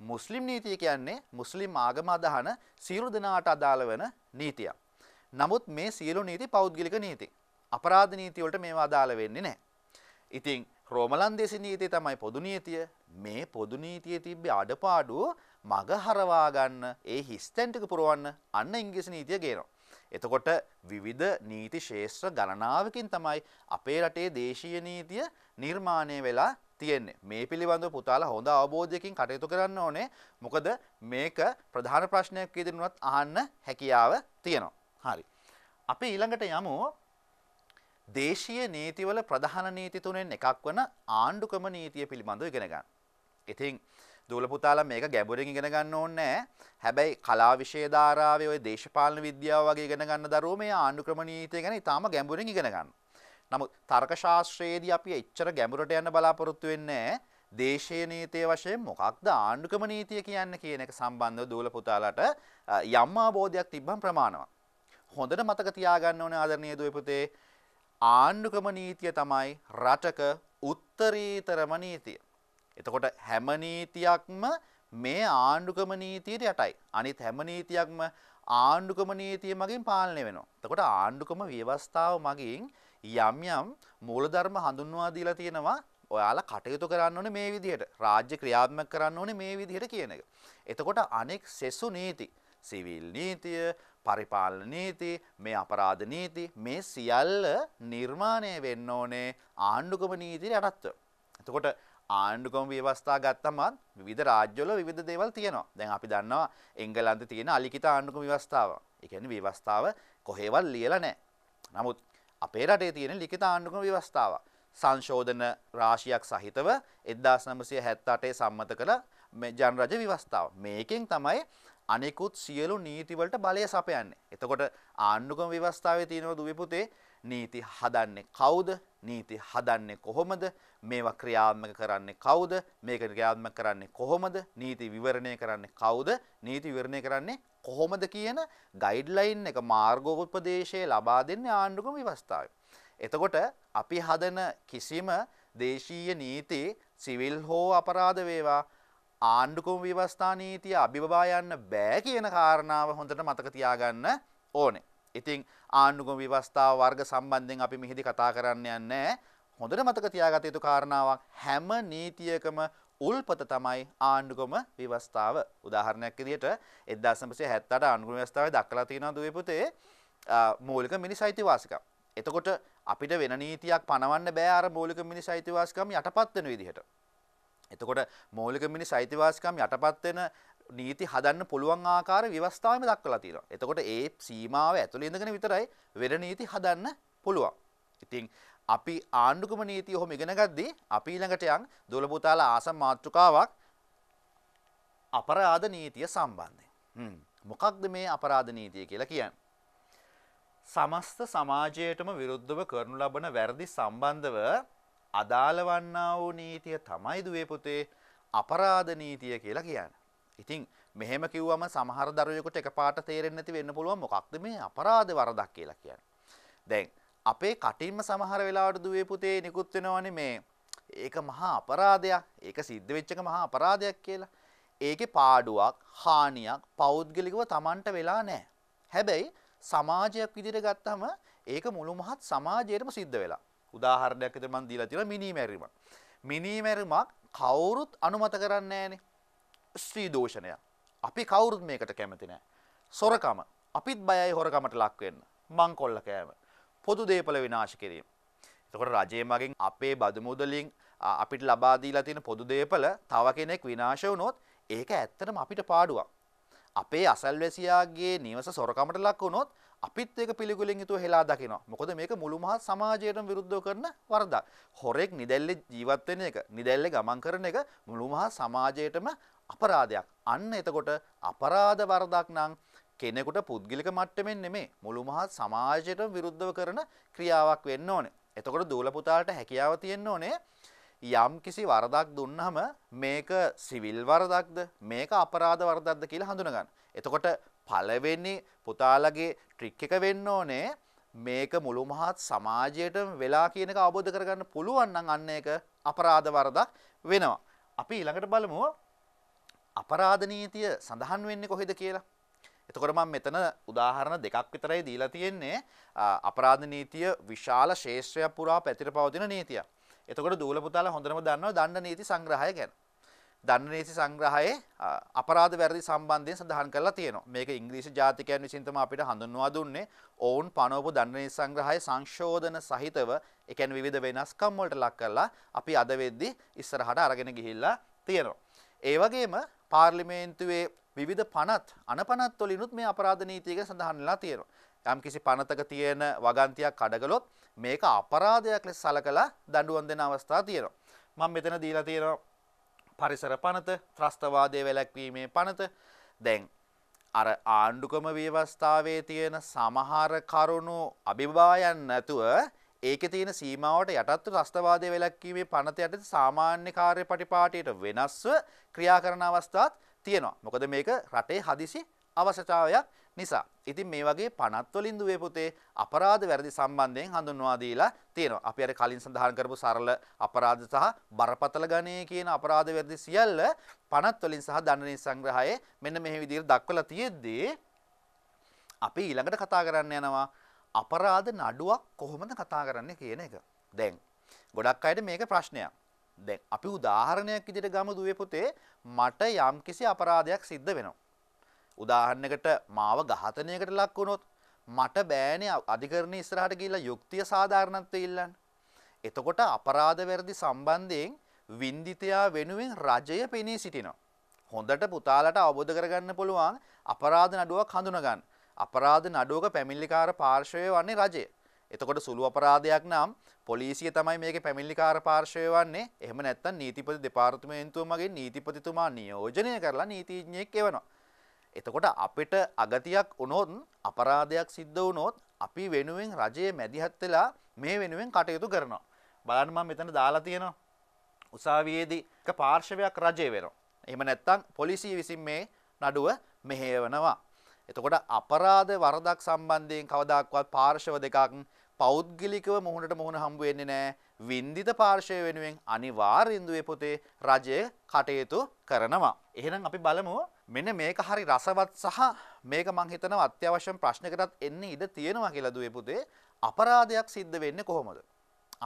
මුස්ලිම් නීතිය කියන්නේ මුස්ලිම් ආගම අදහන සියලු දෙනාට අදාළ වෙන නීතියක්. නමුත් මේ සියලු නීති පෞද්ගලික නීති. අපරාධ නීති වලට මේවා අදාළ වෙන්නේ නැහැ. ඉතින් රෝමලන්දේසි නීතිය තමයි පොදු නීතිය. මේ පොදු නීතියේ තිබ්බ අඩපාඩුව මග හරවා ගන්න ඒ හිස්තැන් ටික පුරවන්න අන්න ඉංග්‍රීසි නීතිය ගේනවා. එතකොට විවිධ නීති ශේෂ්ත්‍ර ගණනාවකින් තමයි අපේ රටේ දේශීය නීතිය නිර්මාණය වෙලා තියෙන්නේ. මේ පිළිබඳව පුතාලා හොඳ අවබෝධයකින් කටයුතු කරන්න ඕනේ. මොකද මේක ප්‍රධාන ප්‍රශ්නයක් විදිහට අහන්න හැකියාව තියෙනවා. හරි. අපි ඊළඟට යමු දේශීය නීතිවල ප්‍රධාන නීති තුනෙන් එකක් වන ආණ්ඩුක්‍රම නීතිය පිළිබඳව ඉගෙන ගන්න. ඉතින් දූල පුතාලා මේක ගැඹුරින් ඉගෙන ගන්න ඕනේ නැහැ. හැබැයි කලා විෂය ධාරාවේ ওই දේශපාලන විද්‍යාව වගේ ඉගෙන ගන්න දරුවෝ මේ ආණ්ඩුක්‍රම නීතිය ගැන ඉතාම ගැඹුරින් ඉගෙන ගන්න. නමුත් තර්ක ශාස්ත්‍රයේදී අපි එච්චර ගැඹුරට යන්න බලාපොරොත්තු වෙන්නේ නැහැ. දේශීය නීතිය වශයෙන් මොකක්ද ආණ්ඩුක්‍රම නීතිය කියන්නේ කියන එක සම්බන්ධව දූල පුතාලාට යම් අවබෝධයක් තිබ්බම ප්‍රමාණවත්. හොඳට මතක තියාගන්න ඕනේ ආදරණීය දුවේ පුතේ ආණ්ඩුක්‍රම නීතිය තමයි රටක උත්තරීතරම නීතිය. එතකොට හැම නීතියක්ම මේ ආණ්ඩුක්‍රම නීතියට යටයි. අනිත් හැම නීතියක්ම ආණ්ඩුක්‍රම නීතිය මගින් පාලනය වෙනවා. එතකොට ආණ්ඩුක්‍රම ව්‍යවස්ථාව මගින් යම් යම් මූලධර්ම හඳුන්වා දීලා තියෙනවා. ඔයාලා කටයුතු කරන්න ඕනේ මේ විදිහට. රාජ්‍ය ක්‍රියාත්මක කරන්න ඕනේ මේ විදිහට කියන එක. එතකොට අනෙක් සෙසු නීති, සිවිල් නීතිය, පරිපාලන නීති, මේ අපරාධ නීති මේ සියල්ල නිර්මාණය වෙන්න ඕනේ ආණ්ඩුක්‍රම නීතියට යටත්ව. එතකොට ආණ්ඩුක්‍රම ව්‍යවස්ථා ගත්තම විවිධ රාජ්‍යවල විවිධ දේවල් තියෙනවා. දැන් අපි දන්නවා එංගලන්තේ තියෙන අලිඛිත ආණ්ඩුක්‍රම ව්‍යවස්ථාව. ඒ කියන්නේ ව්‍යවස්ථාව කොහෙවත් ලියලා නැහැ. නමුත් අපේ රටේ තියෙන ලිඛිත ආණ්ඩුක්‍රම ව්‍යවස්ථාව සංශෝධන රාශියක් සහිතව 1978 සම්මත කළ මේ ජනරජ ව්‍යවස්ථාව. මේකෙන් තමයි අනෙකුත් සියලු නීති වලට බලය සපයන්නේ. එතකොට ආණ්ඩුක්‍රම ව්‍යවස්ථාවේ තියෙන දුවේ පුතේ නීති හදන්නේ කවුද? නීති හදන්නේ කොහොමද? මේවා ක්‍රියාත්මක කරන්නේ කවුද? මේක ක්‍රියාත්මක කරන්නේ කොහොමද? නීති විවරණය කරන්නේ කවුද? නීති විවරණය කරන්නේ කොහොමද කියන ගයිඩ්ලයින් එක මාර්ගෝපදේශය ලබා දෙන්නේ ආණ්ඩුක්‍රම ව්‍යවස්ථාවයි. එතකොට අපි හදන කිසිම දේශීය නීති සිවිල් හෝ අපරාධ වේවා ආණ්ඩුක්‍රම ව්‍යවස්ථා නීතිය අභිබවා යන්න බෑ කියන කාරණාව හොඳට මතක තියාගන්න ඕනේ. ඉතින් ආණ්ඩුක්‍රම ව්‍යවස්ථාව වර්ග සම්බන්ධයෙන් අපි මෙහිදී කතා කරන්න යන්නේ හොඳට මතක තියාගත යුතු කාරණාවක් හැම නීතියකම උල්පත තමයි ආණ්ඩුක්‍රම ව්‍යවස්ථාව. උදාහරණයක් විදිහට 1978 ආණ්ඩුක්‍රම ව්‍යවස්ථාවේ දක්වලා තියෙනවා දුවේ පුතේ මූලික මිනිස් අයිතිවාසිකම්. එතකොට අපිට වෙන නීතියක් පනවන්න බෑ අර මූලික මිනිස් අයිතිවාසිකම් යටපත් වෙන විදිහට. එතකොට මৌলিක මිනිස් අයිතිවාසිකම් යටපත් වෙන නීති හදන්න පුළුවන් ආකාර ව්‍යවස්ථාවෙම දක්වලා තියෙනවා. එතකොට ඒ සීමාව ඇතුළේ ඉඳගෙන විතරයි වෙන නීති හදන්න පුළුවන්. ඉතින් අපි ආණ්ඩුක්‍රම නීතිය ඔහොම ඉගෙන ගද්දී අපි ඊළඟට යන් දොළ පුතාලා ආසම් මාතෘකාවක් අපරාධ නීතිය සම්බන්ධයෙන්. මොකක්ද මේ අපරාධ නීතිය කියලා කියන්නේ? සමස්ත සමාජයටම විරුද්ධව කරනු ලබන වැරදි සම්බන්ධව අදාළ වන්නා වූ නීතිය තමයි දුවේ පුතේ අපරාධ නීතිය කියලා කියන්නේ. ඉතින් මෙහෙම කිව්වම සමහර දරුවෙකුට එකපාරට තේරෙන්නේ නැති වෙන්න පුළුවන් මොකක්ද මේ අපරාධ වරදක් කියලා කියන්නේ. දැන් අපේ කටින්ම සමහර වෙලාවට දුවේ පුතේ නිකුත් වෙනවනේ මේ ඒක මහා අපරාධයක්. ඒක සිද්ධ වෙච්ච එක මහා අපරාධයක් කියලා. ඒකේ පාඩුවක්, හානියක් පෞද්ගලිකව Tamanට වෙලා නැහැ. හැබැයි සමාජයක් විදිහට ගත්තම ඒක මුළු මහත් සමාජයටම සිද්ධ වෙලා. උදාහරණයක් විදිහට මම දීලා තියෙනවා මිනිමැරීමක්. මිනිමැරීමක් කවුරුත් අනුමත කරන්නේ නැහනේ. ස්ත්‍රී දෝෂණය. අපි කවුරුත් මේකට කැමති නැහැ. සොරකම. අපිත් බයයි හොරකමට ලක් වෙන්න. මංකොල්ල කෑම. පොදු දේපල විනාශ කිරීම. එතකොට රජයේ මගෙන් අපේ බදු මුදලින් අපිට ලබා දීලා තියෙන පොදු දේපල තව කෙනෙක් විනාශ වුණොත් ඒක ඇත්තටම අපිට පාඩුවක්. අපේ අසල්වැසියාගේ නිවස සොරකමට ලක් වුණොත් අපිත් ඒක පිළිකුලෙන් යුතුව හෙලා දකිනවා. මොකද මේක මුළු මහත් සමාජයටම විරුද්ධව කරන වරදක්. හොරෙක් නිදැල්ලේ ජීවත් වෙන එක, නිදැල්ලේ ගමන් කරන එක මුළු මහත් සමාජයටම අපරාධයක්. අන්න එතකොට අපරාධ වරදක් නම් කෙනෙකුට පුද්ගලික මට්ටමින් නෙමෙයි මුළු මහත් සමාජයටම විරුද්ධව කරන ක්‍රියාවක් වෙන්න ඕනේ. එතකොට දූල පුතාට හැකියාව තියෙන්න ඕනේ යම් කිසි වරදක් දුන්නහම මේක සිවිල් වරදක්ද මේක අපරාධ වරදක්ද කියලා හඳුන ගන්න. එතකොට පළවෙනි පුතාලගේ ට්‍රික් එක වෙන්න ඕනේ මේක මුළු මහත් සමාජයටම වෙලා කියන එක අවබෝධ කරගන්න පුළුවන් නම් අන්න ඒක අපරාධ වරදක් වෙනවා. අපි ඊළඟට බලමු අපරාධ නීතිය සඳහන් වෙන්නේ කොහෙද කියලා. එතකොට මම මෙතන උදාහරණ දෙකක් විතරයි දීලා තියෙන්නේ. අපරාධ නීතිය විශාල ශේෂ්ත්‍රයක් පුරා පැතිර පවතින නීතියක්. එතකොට දූල පුතාලා හොඳටම දන්නවා දණ්ඩ නීති සංග්‍රහය ගැන. දණ්ඩ නීති සංග්‍රහයේ අපරාධ වැරදි සම්බන්ධයෙන් සඳහන් කරලා තියෙනවා. මේක ඉංග්‍රීසි ජාතිකයන් විසින් තමයි අපිට හඳුන්වා දුන්නේ. ඔවුන් පනවපු දණ්ඩ නීති සංග්‍රහයේ සංශෝධන සහිතව ඒ කියන්නේ විවිධ වෙනස්කම් වලට ලක් කරලා අපි අද වෙද්දි ඉස්සරහට අරගෙන ගිහිල්ලා තියෙනවා. ඒ වගේම පාර්ලිමේන්තුවේ විවිධ පනත් අනපනත් වලිනුත් මේ අපරාධ නීතියක සඳහන් වෙලා තියෙනවා. යම් කිසි පනතක තියෙන වගන්තියක් කඩගලොත් මේක අපරාධයක් ලෙස සලකලා දඬුවම් දෙන අවස්ථා තියෙනවා. මම මෙතන දීලා තියෙනවා පරිසර පනත, ත්‍රස්තවාදයේ වැළැක්වීමේ පනත. දැන් අර ආණ්ඩුක්‍රම ව්‍යවස්ථාවේ තියෙන සමහර කරුණු අභිබවායන් නැතුව ඒකේ තියෙන සීමාවට යටත්ව ත්‍රස්තවාදයේ වැළැක්වීමේ පනත යටතේ සාමාන්‍ය කාර්යපටිපාටියට වෙනස්ව ක්‍රියා කරන අවස්ථාත් තියෙනවා. මොකද මේක රටේ හදිසි අවශ්‍යතාවයක් නිසා. ඉතින් මේ වගේ පනත් වලින් දුවේ පුතේ අපරාධ වැරදි සම්බන්ධයෙන් හඳුන්වා දීලා තියෙනවා. අපි අර කලින් සඳහන් කරපු සරල අපරාධ සහ බරපතල ගණයේ කියන අපරාධ වැරදි සියල්ල පනත් වලින් සහ දණ්ඩ නීති සංග්‍රහයේ මෙන්න මේ විදිහට දක්වලා තියෙද්දී අපි ඊළඟට කතා කරන්න යනවා අපරාධ නඩුවක් කොහොමද කතා කරන්නේ කියන එක. දැන් ගොඩක් අයට මේක ප්‍රශ්නයක්. දැන් අපි උදාහරණයක් විදිහට ගමු දුවේ පුතේ මට යම්කිසි අපරාධයක් සිද්ධ වෙනවා. උදාහරණයකට මාව ඝාතනයකට ලක් වුණොත් මට බෑනේ අධිකරණයේ ඉස්සරහට ගිහිල්ලා යුක්තිය සාධාරණත්වය ඉල්ලන්න. එතකොට අපරාධ වැරදි සම්බන්ධයෙන් වින්දිතයා වෙනුවෙන් රජය පෙනී සිටිනවා. හොඳට පුතාලට අවබෝධ කරගන්න පුළුවන් අපරාධ නඩුවක් හඳුනා ගන්න. අපරාධ නඩුවක පැමිණිලිකාර පාර්ශවය වන්නේ රජය. එතකොට සුළු අපරාධයක් නම් පොලිසිය තමයි මේකේ පැමිණිලිකාර පාර්ශවය වන්නේ. එහෙම නැත්නම් නීතිපති දෙපාර්තමේන්තුව මගින් නීතිපතිතුමා නියෝජනය කරලා නීතිඥයෙක් එවනවා. එතකොට අපිට අගතියක් වුණොත් අපරාධයක් සිද්ධ වුණොත් අපි වෙනුවෙන් රජයේ මැදිහත් වෙලා මේ වෙනුවෙන් කටයුතු කරනවා. බලන්න මම මෙතන දාලා තියෙනවා. උසාවියේදී එක පාර්ශවයක් රජය වෙනවා. එහෙම නැත්නම් පොලිසිය විසින් මේ නඩුව මෙහෙයවනවා. එතකොට අපරාධ වරදක් සම්බන්ධයෙන් කවදාක්වත් පාර්ශව දෙකක් පෞද්ගලිකව මුහුණට මුහුණ හම්බ වෙන්නේ නැහැ. වින්දිත පාර්ශවය වෙනුවෙන් අනිවාර්යෙන් දුවේ පුතේ රජය කටයුතු කරනවා. එහෙනම් අපි බලමු මෙන්න මේක හරි රසවත් සහ මේක මං හිතනවා අත්‍යවශ්‍යම ප්‍රශ්නයකටත් එන්නේ ඉඩ තියෙනවා කියලා දුවේ පුතේ. අපරාධයක් සිද්ධ වෙන්නේ කොහොමද?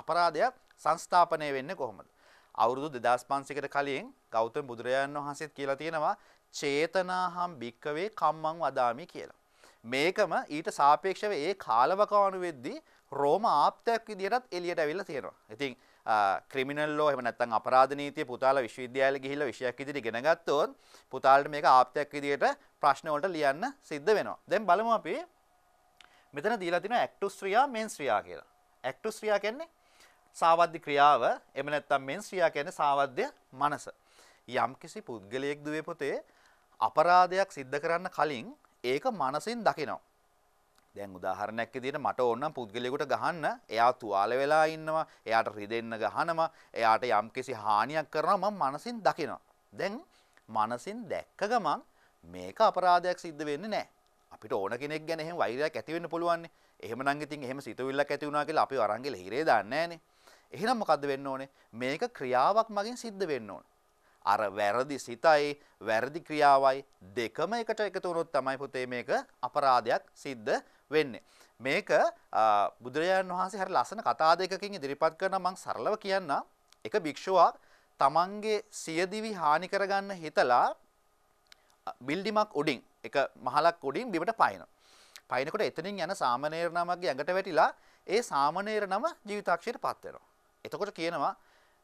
අපරාධයක් සංස්ථාපනය වෙන්නේ කොහොමද? අවුරුදු 2500කට කලින් ගෞතම බුදුරජාණන් වහන්සේත් කියලා තියෙනවා චේතනාහම් භික්කවේ කම්මං වදාමි කියලා. මේකම ඊට සාපේක්ෂව ඒ කාලවකවානු වෙද්දී රෝම ආප්තයක් විදියටත් එළියට ඇවිල්ලා තියෙනවා. ඉතින් ක්‍රිමිනල් ලෝ එහෙම නැත්නම් අපරාධ නීතිය පුතාලා විශ්වවිද්‍යාලෙ ගිහිල්ලා විෂයක් විදිහට ඉගෙන ගත්තොත් පුතාලට මේක ආප්තයක් විදියට ප්‍රශ්න වලට ලියන්න සිද්ධ වෙනවා. දැන් බලමු අපි මෙතන දීලා තියෙනවා ඇක්ටුස් ක්‍රියා මෙන්ස් ක්‍රියා කියලා. ඇක්ටුස් ක්‍රියා කියන්නේ සාවද්‍ය ක්‍රියාව, එහෙම නැත්නම් මෙන්ස් ක්‍රියා කියන්නේ සාවද්‍ය මනස. යම්කිසි පුද්ගලයෙක් දුවේ පුතේ අපරාධයක් සිද්ධ කරන්න කලින් ඒක මනසින් දකිනවා. දැන් උදාහරණයක් විදිහට මට ඕන නම් පුද්ගලයෙකුට ගහන්න, එයා තුවාල වෙලා ඉන්නවා, එයාට රිදෙන්න ගහනවා, එයාට යම්කිසි හානියක් කරනවා මම මනසින් දකිනවා. දැන් මනසින් දැක්ක ගමන් මේක අපරාධයක් සිද්ධ වෙන්නේ නැහැ. අපිට ඕන කෙනෙක් ගැන එහෙම වෛරයක් ඇති වෙන්න පුළුවන් නේ. එහෙමනම් ඉතින් එහෙම සිතුවිල්ලක් ඇති වුණා කියලා අපි අරන් ගිහලා හිරේ දාන්නේ නැහනේ. එහෙනම් මොකද්ද වෙන්න ඕනේ? මේක ක්‍රියාවක් මගින් සිද්ධ වෙන්න ඕනේ. අර වැරදි සිතයි වැරදි ක්‍රියාවයි දෙකම එකට එකතු වුණොත් තමයි පුතේ මේක අපරාධයක් සිද්ධ වෙන්නේ. මේක බුදුරජාණන් වහන්සේ හරි ලස්සන කතා දෙකකින් ඉදිරිපත් කරන මම සරලව කියන්න. එක භික්ෂුවක් තමන්ගේ සියදිවි හානි කරගන්න හිතලා බිල්ඩිමක් උඩින් එක මහලක් උඩින් බිමට පයින්න. පයින්නකොට එතනින් යන සාමණේර නමක්ගේ ඇඟට වැටිලා ඒ සාමණේර නම ජීවිතාක්ෂයට පත් වෙනවා. එතකොට කියනවා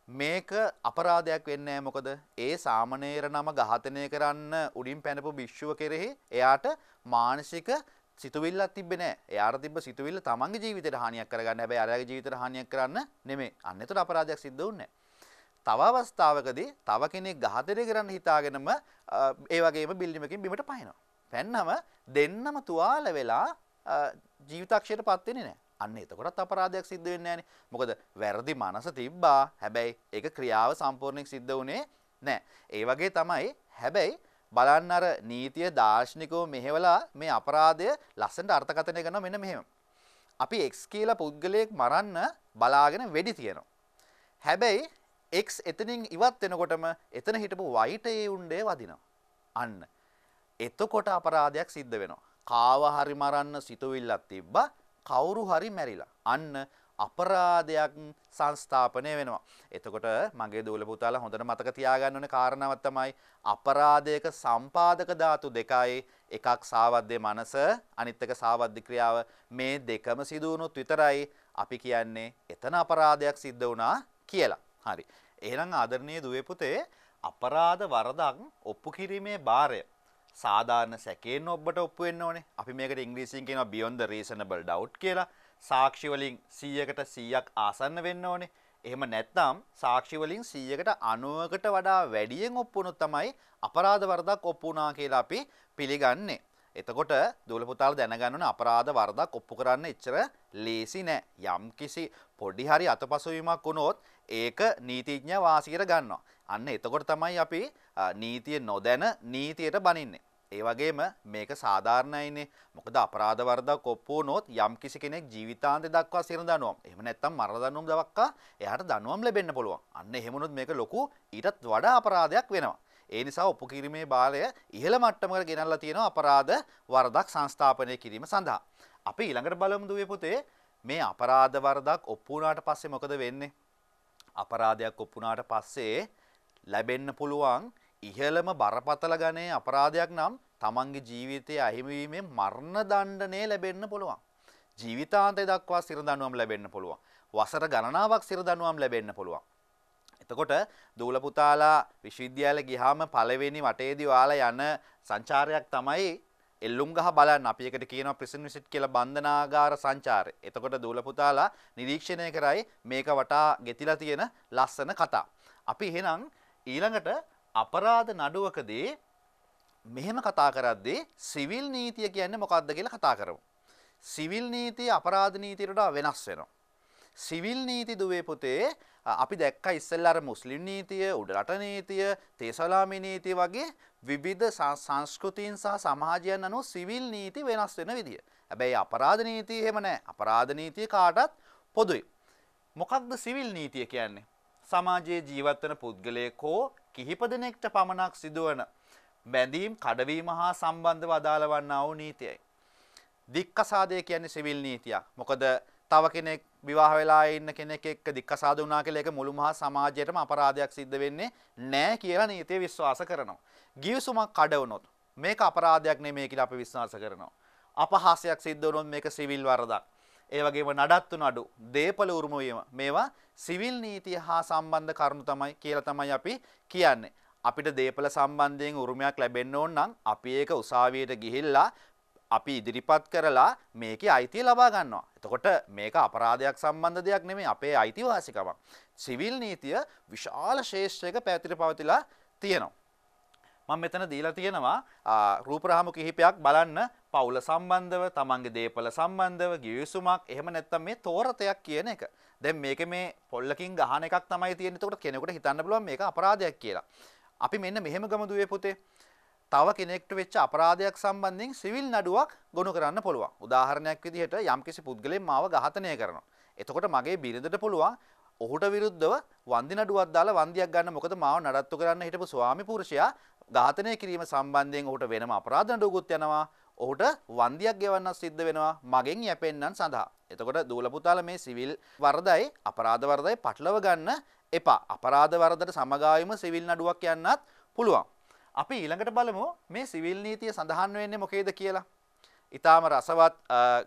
මේක අපරාධයක් වෙන්නේ නැහැ. මොකද ඒ සාමණේර නම ඝාතනය කරන්න උඩින් පැනපු භික්ෂුව කෙරෙහි එයාට මානසික සිතුවිල්ලක් තිබ්බේ නැහැ. එයාට තිබ්බ සිතුවිල්ල තමන්ගේ ජීවිතයට හානියක් කරගන්න. හැබැයි අරයාගේ ජීවිතයට හානියක් කරන්න නෙමෙයි. අන්න එතකොට අපරාධයක් සිද්ධ වුන්නේ නැහැ. තව අවස්ථාවකදී තව කෙනෙක් ඝාතනය කරන්න හිතාගෙනම ඒ වගේම බිල්ඩින් එකකින් බිමට පහිනවා. පැන්නම දෙන්නම තුවාල වෙලා ජීවිතාක්ෂයට පත් වෙන්නේ නැහැ. අන්න එතකොටත් අපරාධයක් සිද්ධ වෙන්නේ නැහනේ. මොකද වැරදි මනස තිබ්බා. හැබැයි ඒක ක්‍රියාව සම්පූර්ණයෙන් සිද්ධ වුණේ නැහැ. ඒ වගේ තමයි හැබැයි බලන්න අර නීතිය දාර්ශනිකව මෙහෙवला මේ අපරාධය ලස්සනට අර්ථකථනය කරනවා මෙන්න මෙහෙම. අපි X කියලා පුද්ගලයෙක් මරන්න බලාගෙන වෙඩි තියනවා. හැබැයි X එතනින් ඉවත් වෙනකොටම එතන හිටපු Y ඒ උණ්ඩේ වදිනවා. අන්න. එතකොට අපරාධයක් සිද්ධ වෙනවා. කාව හරි මරන්න සිතුවිල්ලක් තිබ්බා. කවුරු හරි මැරිලා. අන්න අපරාධයක් සංස්ථාපනය වෙනවා. එතකොට මගේ දූල පුතාලා හොඳට මතක තියාගන්න ඕනේ කාරණාවක් තමයි අපරාධයක සම්පාදක ධාතු දෙකයි. එකක් සාවද්දේ මනස, අනිත් එක සාවද්දි ක්‍රියාව. මේ දෙකම සිදු වුණොත් විතරයි අපි කියන්නේ එතන අපරාධයක් සිද්ධ වුණා කියලා. හරි. එහෙනම් ආදරණීය දුවේ පුතේ අපරාධ වරදක් ඔප්පු කිරීමේ භාරය සාධාරණ සැකයෙන් ඔබට ඔප්පු වෙන්න ඕනේ. අපි මේකට ඉංග්‍රීසියෙන් කියනවා beyond the reasonable doubt කියලා. සාක්ෂි වලින් 100කට 100ක් ආසන්න වෙන්න ඕනේ. එහෙම නැත්නම් සාක්ෂි වලින් 100කට 90කට වඩා වැඩියෙන් ඔප්පු වුණොත් තමයි අපරාධ වරදක් ඔප්පු වුණා කියලා අපි පිළිගන්නේ. එතකොට දූල පුතාලා දැනගන්න ඕනේ අපරාධ වරදක් ඔප්පු කරන්න එච්චර ලේසි නෑ. යම්කිසි පොඩි හරි අතපසුවීමක් වුණොත් ඒක නීතිඥ වාසියට ගන්නවා. අන්න එතකොට තමයි අපි නීතිය නොදැන නීතියට බනින්නේ. ඒ වගේම මේක සාධාරණයිනේ. මොකද අපරාධ වරදක් ඔප්පු වුණොත් යම්කිසි කෙනෙක් ජීවිතාන්තය දක්වා සිරන දඬුවම්. එහෙම නැත්නම් මරණ දඬුවම් දක්වා එයාට දඬුවම් ලැබෙන්න පුළුවන්. අන්න එහෙම වුණොත් මේක ලොකු ඊටත් වඩා අපරාධයක් වෙනවා. ඒ නිසා ඔප්පු කිරීමේ බාලය ඉහළ මට්ටමකට ගෙනල්ලා තියෙනවා අපරාධ වරදක් සංස්ථාපනය කිරීම සඳහා. අපි ඊළඟට බලමු දුවේ පුතේ මේ අපරාධ වරදක් ඔප්පු වුණාට පස්සේ මොකද වෙන්නේ? අපරාධයක් ඔප්පු වුණාට පස්සේ ලැබෙන්න පුළුවන් ඉහළම බරපතල ගණයේ අපරාධයක් නම් තමන්ගේ ජීවිතයේ අහිමිවීමෙන් මරණ දණ්ඩනය ලැබෙන්න පුළුවන්. ජීවිතාන්තය දක්වා සිර දඬුවම් ලැබෙන්න පුළුවන්. වසර ගණනාවක් සිර දඬුවම් ලැබෙන්න පුළුවන්. එතකොට දූල පුතාලා විශ්වවිද්‍යාලේ ගියාම පළවෙනි වටේදී ඔයාලා යන සංචාරයක් තමයි එල්ලුම් ගහ බලන්න. අපි එකට කියනවා ප්‍රිසන් විසිට් කියලා බන්ධනාගාර සංචාරය. එතකොට දූල පුතාලා නිරීක්ෂණය කරයි මේක වටා ගෙතිලා තියෙන ලස්සන කතා. අපි එහෙනම් ඊළඟට අපරාධ නඩුවකදී මෙහෙම කතා කරද්දී සිවිල් නීතිය කියන්නේ මොකක්ද කියලා කතා කරමු. සිවිල් නීතිය අපරාධ නීතියට වඩා වෙනස් වෙනවා. සිවිල් නීති දුවේ පුතේ අපි දැක්කා ඉස්සෙල්ලා අර මුස්ලිම් නීතිය, උඩරට නීතිය, තේසලාමී නීතිය වගේ විවිධ සංස්කෘතීන් සහ සමාජයන් අනුව සිවිල් නීති වෙනස් වෙන විදිය. හැබැයි අපරාධ නීතිය එහෙම නැහැ. අපරාධ නීතිය කාටත් පොදුයි. මොකක්ද සිවිල් නීතිය කියන්නේ? සමාජයේ ජීවත් වන පුද්ගලයෙක් හෝ කිහිප දෙනෙක්ට පමණක් සිදුවන බැඳීම් කඩවීම හා සම්බන්ධව අදාළ වන්නා වූ නීතියයි. දික්කසාදය කියන්නේ සිවිල් නීතියක්. මොකද තව කෙනෙක් විවාහ වෙලා ඉන්න කෙනෙක් එක්ක දික්කසාද වුණා කියලා ඒක මුළු මහා සමාජයටම අපරාධයක් සිද්ධ වෙන්නේ නැහැ කියලා නීතිය විශ්වාස කරනවා. ගිවිසුමක් කඩ වුණොත් මේක අපරාධයක් නෙමෙයි කියලා අපි විශ්වාස කරනවා. අපහාසයක් සිද්ධ වුණොත් මේක සිවිල් වරදක්. ඒ වගේම නඩත්තු නඩු, දේපල උරුම වීම මේවා සිවිල් නීතිය හා සම්බන්ධ කරුණු තමයි කියලා තමයි අපි කියන්නේ. අපිට දේපල සම්බන්ධයෙන් උරුමයක් ලැබෙන්න ඕන නම් අපි ඒක උසාවියට ගිහිල්ලා අපි ඉදිරිපත් කරලා මේකේ අයිතිය ලබා ගන්නවා. එතකොට මේක අපරාධයක් සම්බන්ධ දෙයක් නෙමෙයි අපේ අයිතිවාසිකමක්. සිවිල් නීතිය විශාල ශේෂ්ත්‍රයක පැතිර පවතිලා තියෙනවා. මම මෙතන දීලා තියෙනවා රූපරාමු කිහිපයක් බලන්න පවුල සම්බන්ධව, තමන්ගේ දේපල සම්බන්ධව, ගිවිසුමක්, එහෙම නැත්නම් මේ තෝරතයක් කියන එක. දැන් මේකේ මේ පොල්ලකින් ගහන එකක් තමයි තියෙන්නේ. එතකොට කෙනෙකුට හිතන්න පුළුවන් මේක අපරාධයක් කියලා. අපි මෙන්න මෙහෙම ගමු දුවේ පුතේ. තව කෙනෙක්ට වෙච්ච අපරාධයක් සම්බන්ධයෙන් සිවිල් නඩුවක් ගොනු කරන්න පුළුවන්. උදාහරණයක් විදිහට යම්කිසි පුද්ගලයෙක් මාව ඝාතනය කරනවා. එතකොට මගේ බිරිඳට පුළුවන් ඔහුට විරුද්ධව වන්දි නඩුවක් දාලා වන්දියක් ගන්න. මොකද මාව නඩත්තු කරන්න හිටපු ස්වාමි පුරුෂයා ඝාතනය කිරීම සම්බන්ධයෙන් ඔහුට වෙනම අපරාධ නඩුවකුත් යනවා. ඔහුට වන්දියක් ගෙවන්න සිද්ධ වෙනවා මගෙන් යැපෙන්නන් සඳහා. එතකොට දූල පුතාලා මේ සිවිල් වරදයි අපරාධ වරදයි පටලව ගන්න එපා. අපරාධ වරදට සමගාමීව සිවිල් නඩුවක් යන්නත් පුළුවන්. අපි ඊළඟට බලමු මේ සිවිල් නීතිය සඳහන් වෙන්නේ මොකේද කියලා. ඊටාම රසවත්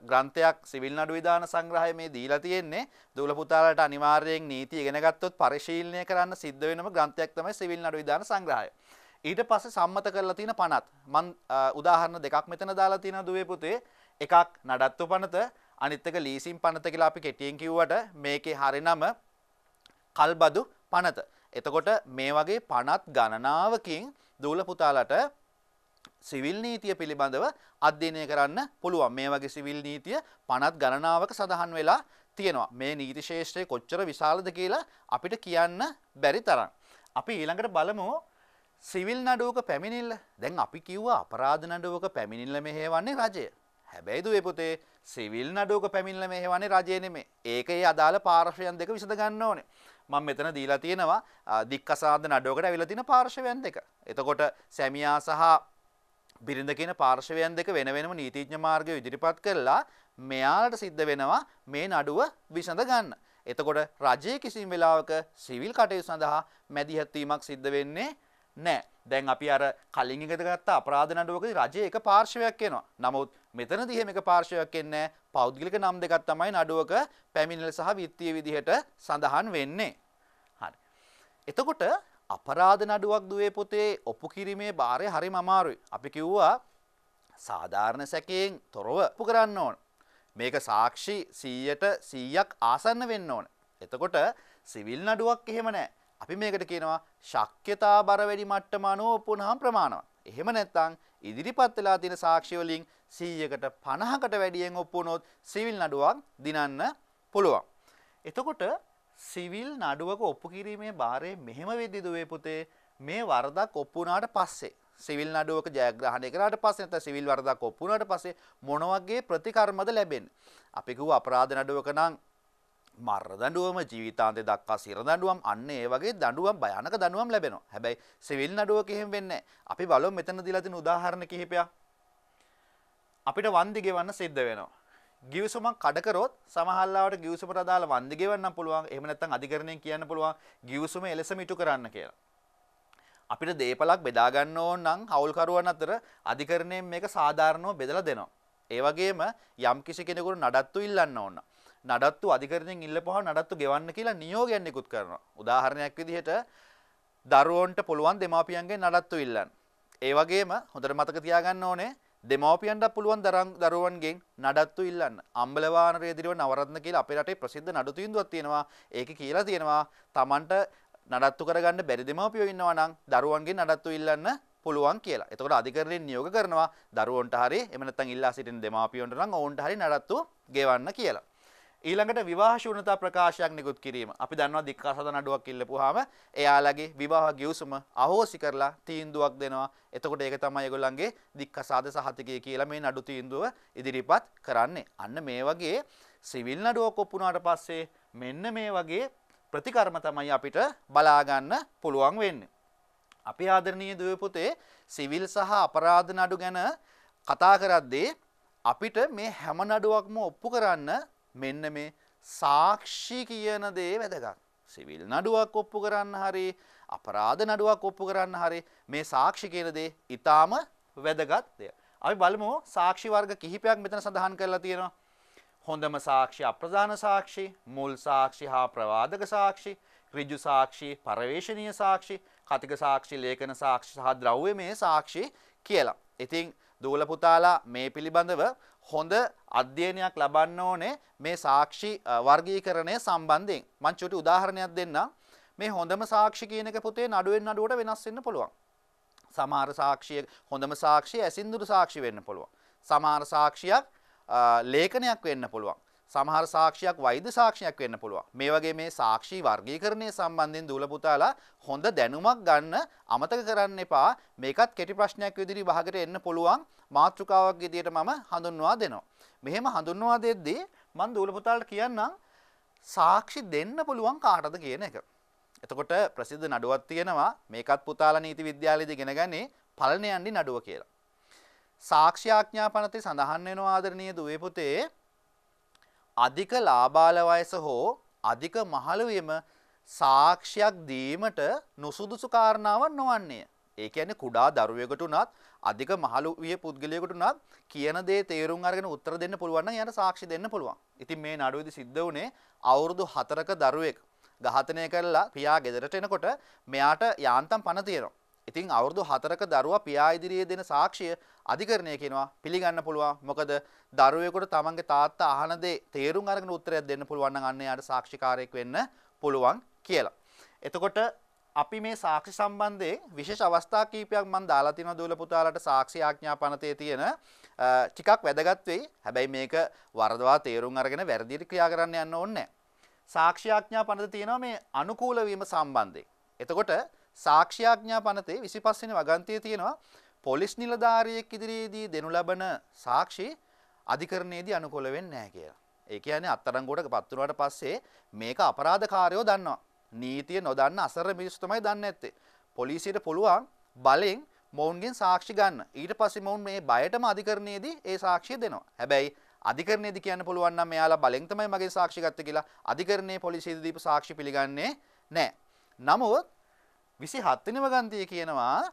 ග්‍රන්ථයක් සිවිල් නඩු විධාන සංග්‍රහය මේ දීලා තියෙන්නේ. දූල පුතාලට අනිවාර්යයෙන් නීති ඉගෙන ගත්තොත් පරිශීලනය කරන්න සිද්ධ වෙනම ග්‍රන්ථයක් තමයි සිවිල් නඩු විධාන සංග්‍රහය. ඊට පස්සේ සම්මත කරලා තියෙන පනත් මම උදාහරණ දෙකක් මෙතන දාලා තියෙනවා දුවේ පුතේ. එකක් නඩත්තු පනත, අනිත් එක ලීසින් පනත කියලා අපි කෙටියෙන් කිව්වට මේකේ හරිනම කල්බදු පනත. එතකොට මේ වගේ පනත් ගණනාවකින් දූල පුතාලට සිවිල් නීතිය පිළිබඳව අධ්‍යයනය කරන්න පුළුවන්. මේ වගේ සිවිල් නීතිය පනත් ගණනාවක සඳහන් වෙලා තියෙනවා. මේ නීති ශාස්ත්‍රය කොච්චර විශාලද කියලා අපිට කියන්න බැරි තරම්. අපි ඊළඟට බලමු සිවිල් නඩුවක පැමිණිල්ල. දැන් අපි කිව්වා අපරාධ නඩුවක පැමිණිල්ල මෙහෙවන්නේ රජය. හැබැයි දුවේ පුතේ සිවිල් නඩුවක පැමිණිල්ල මෙහෙවන්නේ රජය නෙමෙයි. ඒකේ අදාළ පාර්ශ්වයන් දෙක විසඳ ගන්න ඕනේ. මම මෙතන දීලා තියෙනවා දික්කසාද නඩුවකට ඇවිල්ලා තියෙන පාර්ශ්වයන් දෙක. එතකොට සැමියා සහ බිරිඳ කියන පාර්ශ්වයන් දෙක වෙන වෙනම නීතිඥ මාර්ගය ඉදිරිපත් කරලා මෙයාලට සිද්ධ වෙනවා මේ නඩුව විසඳ ගන්න. එතකොට රජයේ කිසිම වෙලාවක සිවිල් කටයුතු සඳහා මැදිහත් වීමක් සිද්ධ වෙන්නේ නැහැ. දැන් අපි අර කලින් එකද ගත්ත අපරාධ නඩුවකදී රජයේ එක පාර්ශ්වයක් එනවා. නමුත් මෙතනදී එහෙම එක පාර්ශ්වයක් එන්නේ නැහැ. පෞද්ගලික නම් දෙකක් තමයි නඩුවක පැමිණිල්ල සහ විත්තිය විදිහට සඳහන් වෙන්නේ. හරි. එතකොට අපරාධ නඩුවක් දුවේ පුතේ ඔප්පු කිරීමේ භාරය හරිම අමාරුයි. අපි කිව්වා සාධාරණ සැකයෙන් තොරව ඔප්පු කරන්න ඕන. මේක සාක්ෂි 100ට 100ක් ආසන්න වෙන්න ඕන. එතකොට සිවිල් නඩුවක් එහෙම නැහැ. අපි මේකට කියනවා ශක්්‍යතා බර වැඩි මට්ටම අනුව ඔප්පුනහම ප්‍රමාණවත්. එහෙම නැත්නම් ඉදිරිපත් වෙලා තියෙන සාක්ෂි වලින් 100කට 50කට වැඩියෙන් ඔප්පු වුණොත් සිවිල් නඩුවක් දිනන්න පුළුවන්. එතකොට සිවිල් නඩුවක ඔප්පු කිරීමේ භාරය මෙහෙම වෙද්දී දුවේ පුතේ මේ වරදක් ඔප්පු වුණාට පස්සේ සිවිල් නඩුවක ජයග්‍රහණය කරාට පස්සේ නැත්නම් සිවිල් වරදක් ඔප්පු වුණාට පස්සේ මොන වගේ ප්‍රතිකර්මද ලැබෙන්නේ? අපි කිව්ව අපරාධ නඩුවක නම් මරණ දඬුවම ජීවිතාන්තය දක්වා සිර දඬුවම් අන්න ඒ වගේ දඬුවම් භයානක දඬුවම් ලැබෙනවා. හැබැයි සිවිල් නඩුවක එහෙම වෙන්නේ නැහැ. අපි බලමු මෙතන දීලා තියෙන උදාහරණ කිහිපයක්. අපිට වන්දි ගෙවන්න සිද්ධ වෙනවා. ගිවිසුමක් කඩ කරොත් සමහරවිට ගිවිසුමට අදාළ වන්දි ගෙවන්න පුළුවන්. එහෙම නැත්නම් අධිකරණයෙන් කියන්න පුළුවන් ගිවිසුම එලෙසම ඉටු කරන්න කියලා. අපිට දේපලක් බෙදා ගන්න ඕන නම් හවුල්කරුවන් අතර අධිකරණයෙන් මේක සාධාරණව බෙදලා දෙනවා. ඒ වගේම යම්කිසි කෙනෙකුට නඩත්තු ඉල්ලන්න ඕන. නඩත්තු අධිකරණයෙන් ඉල්ලපුවා නඩත්තු ගෙවන්න කියලා නියෝගයක් නිකුත් කරනවා. උදාහරණයක් විදිහට දරුවන්ට පුළුවන් දෙමාපියන්ගෙන් නඩත්තු ඉල්ලන්න. ඒ වගේම හොඳට මතක තියාගන්න ඕනේ දෙමාපියන්ට පුළුවන් දරුවන්ගෙන් නඩත්තු ඉල්ලන්න. අම්බලවාන රේදිරිව නවරත්න කියලා අපේ රටේ ප්‍රසිද්ධ නඩු තීන්දුවක් තියෙනවා. ඒකේ කියලා තියෙනවා Tamanට නඩත්තු කරගන්න බැරි දෙමාපියෝ ඉන්නවා නම් දරුවන්ගෙන් නඩත්තු ඉල්ලන්න පුළුවන් කියලා. එතකොට අධිකරණයෙන් නියෝග කරනවා දරුවන්ට හරි එහෙම නැත්නම් ඉල්ලා සිටින දෙමාපියන්ට නම් ඔවුන්ට හරි නඩත්තු ගෙවන්න කියලා. ඊළඟට විවාහ ශූන්‍යතා ප්‍රකාශයක් නිකුත් කිරීම. අපි දන්නවා දික්කසාද නඩුවක් ඉල්ලපුවාම එයාලගේ විවාහ ගිවිසුම අහෝසි කරලා තීන්දුවක් දෙනවා. එතකොට ඒක තමයි ඒගොල්ලන්ගේ දික්කසාද සහතිකය කියලා මේ නඩු තීන්දුව ඉදිරිපත් කරන්නේ. අන්න මේ වගේ සිවිල් නඩුවක් ඔප්පු වුණාට පස්සේ මෙන්න මේ වගේ ප්‍රතිකර්ම තමයි අපිට බලා ගන්න පුළුවන් වෙන්නේ. අපි ආදරණීය දුවේ පුතේ සිවිල් සහ අපරාධ නඩු ගැන කතා කරද්දී අපිට මේ හැම නඩුවක්ම ඔප්පු කරන්න මෙන්න මේ සාක්ෂි කියන දේ වැදගත්. සිවිල් නඩුවක් ඔප්පු කරන්න හරි අපරාධ නඩුවක් ඔප්පු කරන්න හරි මේ සාක්ෂි කියන දේ ඊටාම වැදගත් දෙයක්. අපි බලමු සාක්ෂි වර්ග කිහිපයක් මෙතන සඳහන් කරලා තියෙනවා. හොඳම සාක්ෂි, අප්‍රධාන සාක්ෂි, මුල් සාක්ෂි හා ප්‍රවාදක සාක්ෂි, ඍජු සාක්ෂි, පරවේශනීය සාක්ෂි, කතික සාක්ෂි, ලේඛන සාක්ෂි සහ ද්‍රව්‍යමය සාක්ෂි කියලා. ඉතින් දූල පුතාලා මේ පිළිබඳව හොඳ අධ්‍යයනයක් ලබන්න ඕනේ මේ සාක්ෂි වර්ගීකරණය සම්බන්ධයෙන්. මම චුටි උදාහරණයක් දෙන්නම්. මේ හොඳම සාක්ෂි කියන එක පුතේ නඩුවෙන් නඩුවට වෙනස් වෙන්න පුළුවන්. සමහර සාක්ෂිය හොඳම සාක්ෂිය ඇසින්දුරු සාක්ෂි වෙන්න පුළුවන්. සමහර සාක්ෂියක් ලේඛනයක් වෙන්න පුළුවන්. සමහර සාක්ෂියක් වෛද්‍ය සාක්ෂියක් වෙන්න පුළුවන්. මේ වගේ මේ සාක්ෂි වර්ගීකරණය සම්බන්ධයෙන් දූල පුතාලා හොඳ දැනුමක් ගන්න අමතක කරන්න එපා. මේකත් කෙටි ප්‍රශ්නයක් විදිහට විභාගයට එන්න පුළුවන් මාතෘකාවක් විදිහට මම හඳුන්වා දෙනවා. මෙහෙම හඳුන්වා දෙද්දී මම දූල පුතාලට කියන්නම් සාක්ෂි දෙන්න පුළුවන් කාටද කියන එක. එතකොට ප්‍රසිද්ධ නඩුවක් තියෙනවා මේකත් පුතාලා නීති විද්‍යාලයේදී ඉගෙන ගන්නේ පළණ යන්නේ නඩුව කියලා. සාක්ෂි ආඥා පනතේ සඳහන් වෙනවා ආදරණීය දුවේ පුතේ අධික ලාබාල වයස හෝ අධික මහලු වීම සාක්ෂියක් දීමට නුසුදුසු කාරණාවක් නොවන්නේය. ඒ කියන්නේ කුඩා දරුවෙකුට උනත් අධික මහලු විය පුද්ගලයෙකුට උනත් කියන දේ තේරුම් අරගෙන උත්තර දෙන්න පුළුවන් නම් එයාට සාක්ෂි දෙන්න පුළුවන්. ඉතින් මේ නඩුවේදී සිද්ධ වුණේ අවුරුදු 4ක දරුවෙක් ඝාතනය කළා පියා ගෙදරට එනකොට මෙයාට යාන්තම් පණ තියෙනවා. ඉතින් අවුරුදු 4ක දරුවා පියා ඉදිරියේ දෙන සාක්ෂිය අධිකරණය කියනවා පිළිගන්න පුළුවන්. මොකද දරුවෙකුට තමන්ගේ තාත්තා අහන දේ තේරුම් අරගෙන උත්තරයක් දෙන්න පුළුවන් නම් අන්න එයාට සාක්ෂිකාරයෙක් වෙන්න පුළුවන් කියලා. එතකොට අපි මේ සාක්ෂි සම්බන්ධයෙන් විශේෂ අවස්ථා කීපයක් මම දාලා තියෙනවා දූල පුතාලට සාක්ෂි ආඥා පනතේ තියෙන ටිකක් වැදගත් වෙයි. හැබැයි මේක වරදවා තේරුම් අරගෙන වැරදියට ක්‍රියා කරන්න යන්න ඕනේ නැහැ. සාක්ෂි ආඥා පනත තියෙනවා මේ අනුකූල වීම සම්බන්ධයෙන්. එතකොට සාක්ෂි ආඥා පනතේ 25 වෙනි වගන්තියේ තියෙනවා පොලිස් නිලධාරියෙක් ඉදිරියේදී දෙනු ලබන සාක්ෂි අධිකරණයේදී අනුකූල වෙන්නේ නැහැ කියලා. ඒ කියන්නේ අත්අඩංගුවට පත් වුණාට පස්සේ මේක අපරාධකාරයෝ දන්නවා. නීතිය නොදන්න අසරණ මිනිස්සු තමයි දන්නේ නැත්තේ. පොලිසියට පුළුවන් බලෙන් මොවුන්ගෙන් සාක්ෂි ගන්න. ඊට පස්සේ මොවුන් මේ බයටම අධිකරණයේදී ඒ සාක්ෂිය දෙනවා. හැබැයි අධිකරණයේදී කියන්න පුළුවන් නම් මෙයාලා බලෙන් තමයි මගේ සාක්ෂි ගත්තේ කියලා අධිකරණයේ පොලිසියට දීපු සාක්ෂි පිළිගන්නේ නැහැ. නමුත් 27 වෙනි වගන්තියේ කියනවා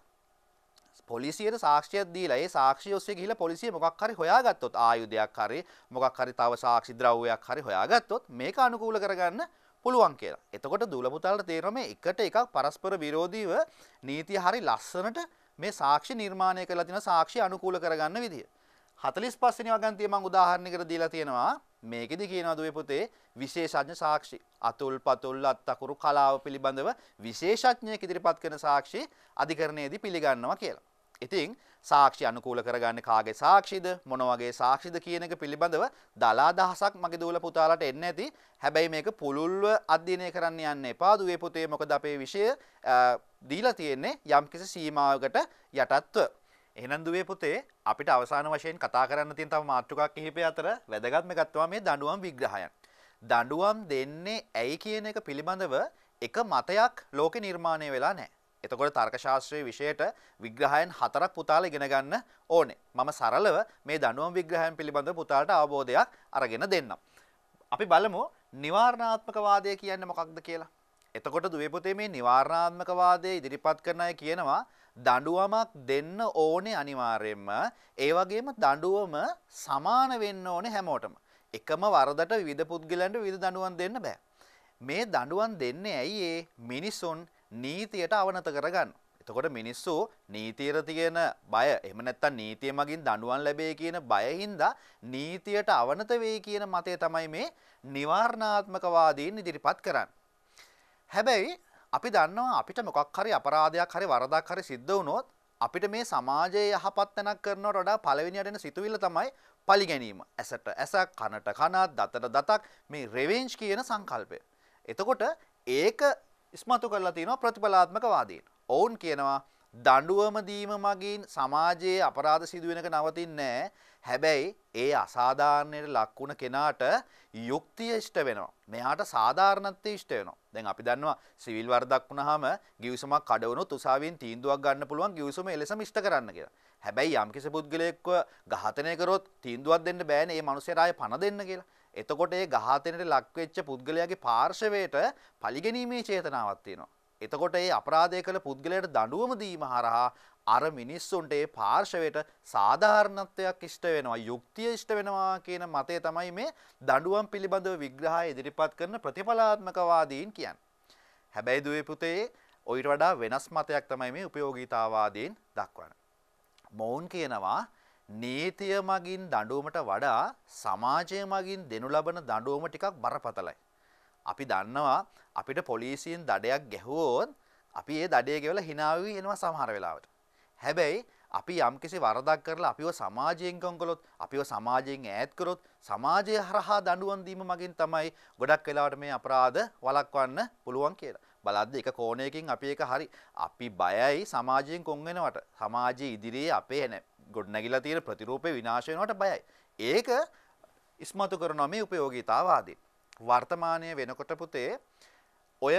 පොලිසියට සාක්ෂියක් දීලා ඒ සාක්ෂිය ඔස්සේ ගිහිල්ලා පොලිසිය මොකක් හරි හොයාගත්තොත් ආයුධයක් හරි මොකක් හරි තව සාක්ෂි ද්‍රව්‍යයක් හරි හොයාගත්තොත් මේක අනුකූල කරගන්න පුළුවන් කියලා. එතකොට දූල පුතාලට තේරෙනවා මේ එකට එකක් පරස්පර විරෝධීව නීතිය හරි ලස්සනට මේ සාක්ෂි නිර්මාණය කරලා තියෙන සාක්ෂි අනුකූල කරගන්න විදිය. 45 වෙනි වගන්තිය මම උදාහරණයකට දීලා තියෙනවා. මේකෙදි කියනවා දුවේ පුතේ විශේෂඥ සාක්ෂි අතුල් පතුල් අත්තකුරු කලාව පිළිබඳව විශේෂඥයෙක් ඉදිරිපත් කරන සාක්ෂි අධිකරණයේදී පිළිගන්නවා කියලා. ඉතින් සාක්ෂි අනුකූල කරගන්නේ කාගේ සාක්ෂිද මොන වගේ සාක්ෂිද කියන එක පිළිබඳව දලා දහසක් මගේ දූල පුතාලට එන්නේ නැති. හැබැයි මේක පුළුල්ව අධ්‍යයනය කරන්න යන්න එපා දුවේ පුතේ. මොකද අපේ විෂය දීලා තියෙන්නේ යම්කිසි සීමාවකට යටත්ව. එහෙනම් දුවේ පුතේ අපිට අවසාන වශයෙන් කතා කරන්න තියෙන තව මාතෘකා කිහිපය අතර වැදගත්ම එකක් තමයි මේ දඬුවම් විග්‍රහයන්. දඬුවම් දෙන්නේ ඇයි කියන එක පිළිබඳව එක මතයක් ලෝකේ නිර්මාණය වෙලා නැහැ. එතකොට තර්ක ශාස්ත්‍රයේ විෂයට විග්‍රහයන් 4ක් පුතාලා ඉගෙන ගන්න ඕනේ. මම සරලව මේ දඬුවම් විග්‍රහයන් පිළිබඳව පුතාලට අවබෝධයක් අරගෙන දෙන්නම්. අපි බලමු නිවාරණාත්මක වාදය කියන්නේ මොකක්ද කියලා. එතකොට දුවේ පුතේ මේ නිවාරණාත්මක වාදය ඉදිරිපත් කරන අය කියනවා දඬුවමක් දෙන්න ඕනේ අනිවාර්යයෙන්ම. ඒ වගේම දඬුවම සමාන වෙන්න ඕනේ හැමෝටම. එකම වරදට විවිධ පුද්ගලයන්ට විවිධ දඬුවම් දෙන්න බෑ. මේ දඬුවම් දෙන්නේ ඇයි ඒ මිනිසුන් නීතියට අවනත කරගන්න. එතකොට මිනිස්සු නීතියට තියෙන බය එහෙම නැත්නම් නීතිය මගින් දඬුවම් ලැබෙයි කියන බය හින්දා නීතියට අවනත වෙයි කියන මතය තමයි මේ නිවාරණාත්මක වාදීන් ඉදිරිපත් කරන්නේ. හැබැයි අපි දන්නවා අපිට මොකක් හරි අපරාධයක් හරි වරදක් හරි සිද්ධ වුණොත් අපිට මේ සමාජයේ යහපත් තැනක් කරනවට වඩා පළවෙනියට එන සිතුවිල්ල තමයි පලි ගැනීම. ඇසට ඇසක් කනට කනක් දතට දතක් මේ රෙවෙන්ජ් කියන සංකල්පය. එතකොට ඒක ඉස්මතු කරලා තියෙනවා ප්‍රතිපලාත්මක වාදීන්. ඔවුන් කියනවා දඬුවම දීම මගින් සමාජයේ අපරාධ සිදු වෙනක නවතින්නේ නැහැ. හැබැයි ඒ අසාධාරණයට ලක් වුණ කෙනාට යුක්තිය ඉෂ්ට වෙනවා. මෙයාට සාධාරණත්වය ඉෂ්ට වෙනවා. දැන් අපි දන්නවා සිවිල් වරදක් වුණාම ගිවිසුමක් කඩවුණොත් උසාවියෙන් තීන්දුවක් ගන්න පුළුවන් ගිවිසුම එලෙසම ඉෂ්ට කරන්න කියලා. හැබැයි යම්කිසි පුද්ගලයෙක්ව ඝාතනය කරොත් තීන්දුවක් දෙන්න බෑනේ මේ මනුස්සයාට ආයේ පණ දෙන්න කියලා. එතකොට ඒ ඝාතනයට ලක් වෙච්ච පුද්ගලයාගේ පාර්ශවයට පරිගැනීමේ චේතනාවක් තියෙනවා. එතකොට ඒ අපරාධය කළ පුද්ගලයාට දඬුවම දීම හරහා අර මිනිස්සුන්ට ඒ පාර්ශවයට සාධාරණත්වයක් ඉෂ්ට වෙනවා, යුක්තිය ඉෂ්ට වෙනවා කියන මතය තමයි මේ දඬුවම් පිළිබඳව විග්‍රහය ඉදිරිපත් කරන ප්‍රතිඵලාත්මක වාදීන් කියන්නේ. හැබැයි දුවේ පුතේ ඔයිට වඩා වෙනස් මතයක් තමයි මේ උපයෝගීතාවාදීන් දක්වන්නේ. මොවුන් කියනවා නීතිය මගින් දඬුවමට වඩා සමාජය මගින් දෙනු ලබන දඬුවම ටිකක් බරපතලයි. අපි දන්නවා අපිට පොලිසියෙන් දඩයක් ගැහුවොත් අපි ඒ දඩය ගෙවලා hina වෙවි එනවා සමහර වෙලාවට. හැබැයි අපි යම්කිසි වරදක් කරලා අපිව සමාජයෙන් කොංකොලොත් අපිව සමාජයෙන් ඈත් කරොත් සමාජය හරහා දඬුවම් දීම මගින් තමයි ගොඩක් වෙලාවට මේ අපරාධ වළක්වන්න පුළුවන් කියලා. බලද්දි එක කෝණයකින් අපි එක හරි අපි බයයි සමාජයෙන් කොන් වෙනවට. සමාජයේ ඉදිරියේ අපේ ගොඩනැගිලා තියෙන ප්‍රතිරූපේ විනාශ වෙනවට බයයි. ඒක ඉස්මතු කරනවා මේ උපයෝගීතාවාදී. වර්තමානයේ වෙනකොට පුතේ ඔය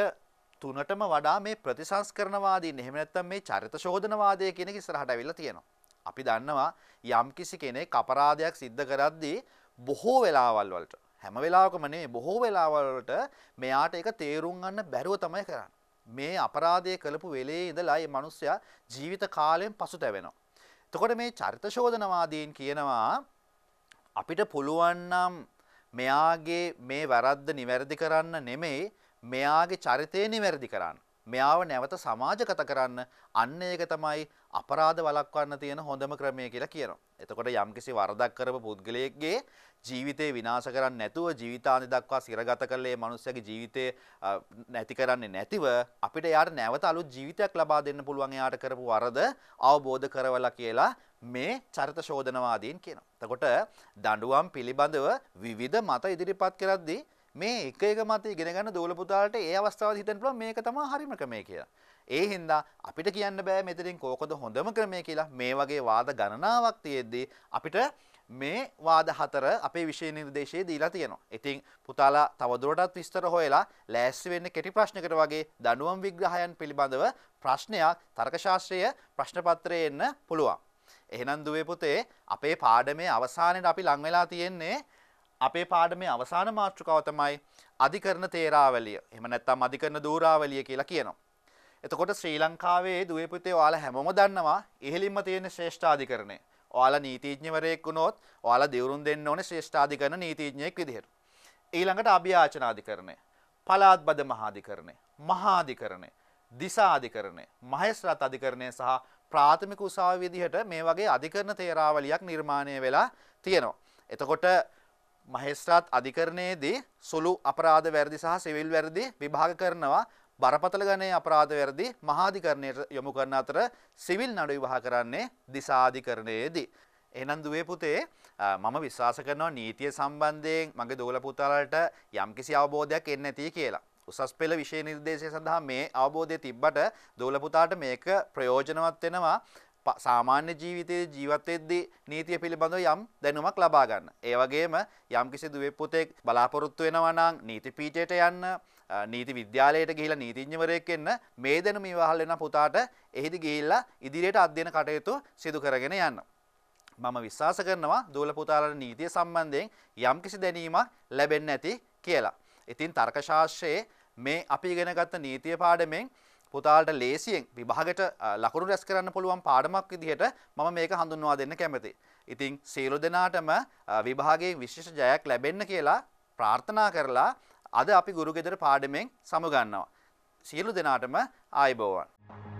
තුනටම වඩා මේ ප්‍රතිසංස්කරණවාදීන් එහෙම නැත්නම් මේ චරිත ශෝධනවාදය කියන එක ඉස්සරහට අවිල්ලා තියෙනවා. අපි දන්නවා යම්කිසි කෙනෙක් අපරාධයක් සිද්ධ කරද්දී බොහෝ වෙලාවල් වලට හැම වෙලාවකම නෙමෙයි බොහෝ වෙලාවල් වලට මෙයාට ඒක තේරුම් ගන්න බැරුව තමයි කරන්නේ. මේ අපරාධය කළපු වෙලේ ඉඳලා මේ මිනිස්සයා ජීවිත කාලයෙන් පසුතැවෙනවා. එතකොට මේ චරිත ශෝධනවාදීන් කියනවා අපිට පුළුවන් නම් මෙයාගේ මේ වැරද්ද නිවැරදි කරන්න නෙමෙයි මෙයාගේ චරිතය නිවැරදි කරන්න. මෙයාව නැවත සමාජගත කරන්න. අන්න ඒක තමයි අපරාධ වළක්වන්න තියෙන හොඳම ක්‍රමය කියලා කියනවා. එතකොට යම්කිසි වරදක් කරපු පුද්ගලයෙක්ගේ ජීවිතේ විනාශ කරන්නේ නැතුව ජීවිතාන්තය දක්වා සිරගත කළේ මේ මිනිස්යාගේ ජීවිතේ නැති කරන්නේ නැතිව අපිට එයාට නැවත අලුත් ජීවිතයක් ලබා දෙන්න පුළුවන් එයාට කරපු වරද අවබෝධ කරවලා කියලා මේ චරිත ශෝධනවාදීන් කියනවා. එතකොට දඬුවම් පිළිබඳව විවිධ මත ඉදිරිපත් කරද්දී මේ එක මත ඉගෙන ගන්න දෝල පුතාලට ඒ අවස්ථාවේදී හිතන්න පුළුවන් මේක තමයි හරිම ක්‍රමය කියලා. ඒ හින්දා අපිට කියන්න බෑ මෙතනින් කෝකද හොඳම ක්‍රමය කියලා. මේ වගේ වාද ගණනාවක් තියෙද්දී අපිට මේ වාද හතර අපේ විෂය නිර්දේශයේ දීලා තියෙනවා. ඉතින් පුතාලා තවදුරටත් විස්තර හොයලා ලෑස්ති වෙන්න කෙටි ප්‍රශ්නකට වගේ දඬුවම් විග්‍රහයන් පිළිබඳව ප්‍රශ්නයක් තර්ක ශාස්ත්‍රීය ප්‍රශ්න පත්‍රයේ එන්න පුළුවන්. එහෙනම් දුවේ පුතේ අපේ පාඩමේ අවසානයේට අපි ලං වෙලා තියෙන්නේ අපේ පාඩමේ අවසාන මාතෘකාව තමයි අධිකරණ තේරාවලිය. එහෙම නැත්නම් අධිකරණ දූරාවලිය කියලා කියනවා. එතකොට ශ්‍රී ලංකාවේ දුවේ පුතේ ඔයාලා හැමෝම දන්නවා ඉහළින්ම තියෙන ශ්‍රේෂ්ඨාධිකරණය. ඔයාලා නීතිඥවරයෙක් වුණොත් ඔයාලා දිවුරුම් දෙන්න ඕනේ ශ්‍රේෂ්ඨාධිකරණ නීතිඥයෙක් විදිහට. ඊළඟට අභියාචනාධිකරණය, පළාත්බද මහාධිකරණය, මහාධිකරණය, දිසාධිකරණය, මහේස්ත්‍රාත් අධිකරණය සහ ප්‍රාථමික උසාවිය විදිහට මේ වගේ අධිකරණ තේරාවලියක් නිර්මාණය වෙලා තියෙනවා. එතකොට මහේස්ත්‍රාත් අධිකරණයේදී සුළු අපරාධ වැරදි සහ සිවිල් වැරදි විභාග කරනවා. බරපතල ගණයේ අපරාධ වැරදි මහාධිකරණයට යොමු කරන අතර සිවිල් නඩු විභාග කරන්නේ දිසාධිකරණයේදී. එහෙනම් දුවේ පුතේ මම විශ්වාස කරනවා නීතිය සම්බන්ධයෙන් මගේ දෝල පුතාලට යම්කිසි අවබෝධයක් එන්නේ නැති කියලා. උසස් පෙළ විෂය නිර්දේශය සඳහා මේ අවබෝධය තිබ්බට දෝල පුතාට මේක ප්‍රයෝජනවත් වෙනවා. සාමාන්‍ය ජීවිතයේ ජීවත් වෙද්දී නීතිය පිළිබඳව යම් දැනුමක් ලබා ගන්න. ඒ වගේම යම්කිසි දුවේ පුතෙක් බලාපොරොත්තු වෙනවා නම් නීති පීඨයට යන්න, නීති විද්‍යාලයට ගිහිලා නීතිඥවරයෙක් වෙන්න මේ දැනුම ඉවහල් වෙන පුතාට එහිදී ගිහිල්ලා ඉදිරියට අධ්‍යයන කටයුතු සිදු කරගෙන යන්න. මම විශ්වාස කරනවා දෝල පුතාලට නීතිය සම්බන්ධයෙන් යම්කිසි දැනීමක් ලැබෙන්නේ නැති කියලා. ඉතින් තර්ක ශාස්ත්‍රයේ මේ අපි ඉගෙන ගත්ත නීතිය පාඩමෙන් පුතාලට ලේසියෙන් විභාගයට ලකුණු රැස් කරන්න පුළුවන් පාඩමක් විදිහට මම මේක හඳුන්වා දෙන්න කැමතියි. ඉතින් සියලු දෙනාටම විභාගයේ විශේෂ ජයක් ලැබෙන්න කියලා ප්‍රාර්ථනා කරලා අද අපි ගුරු ගෙදර පාඩමෙන් සමුගන්නවා. සියලු දෙනාටම ආයුබෝවන්.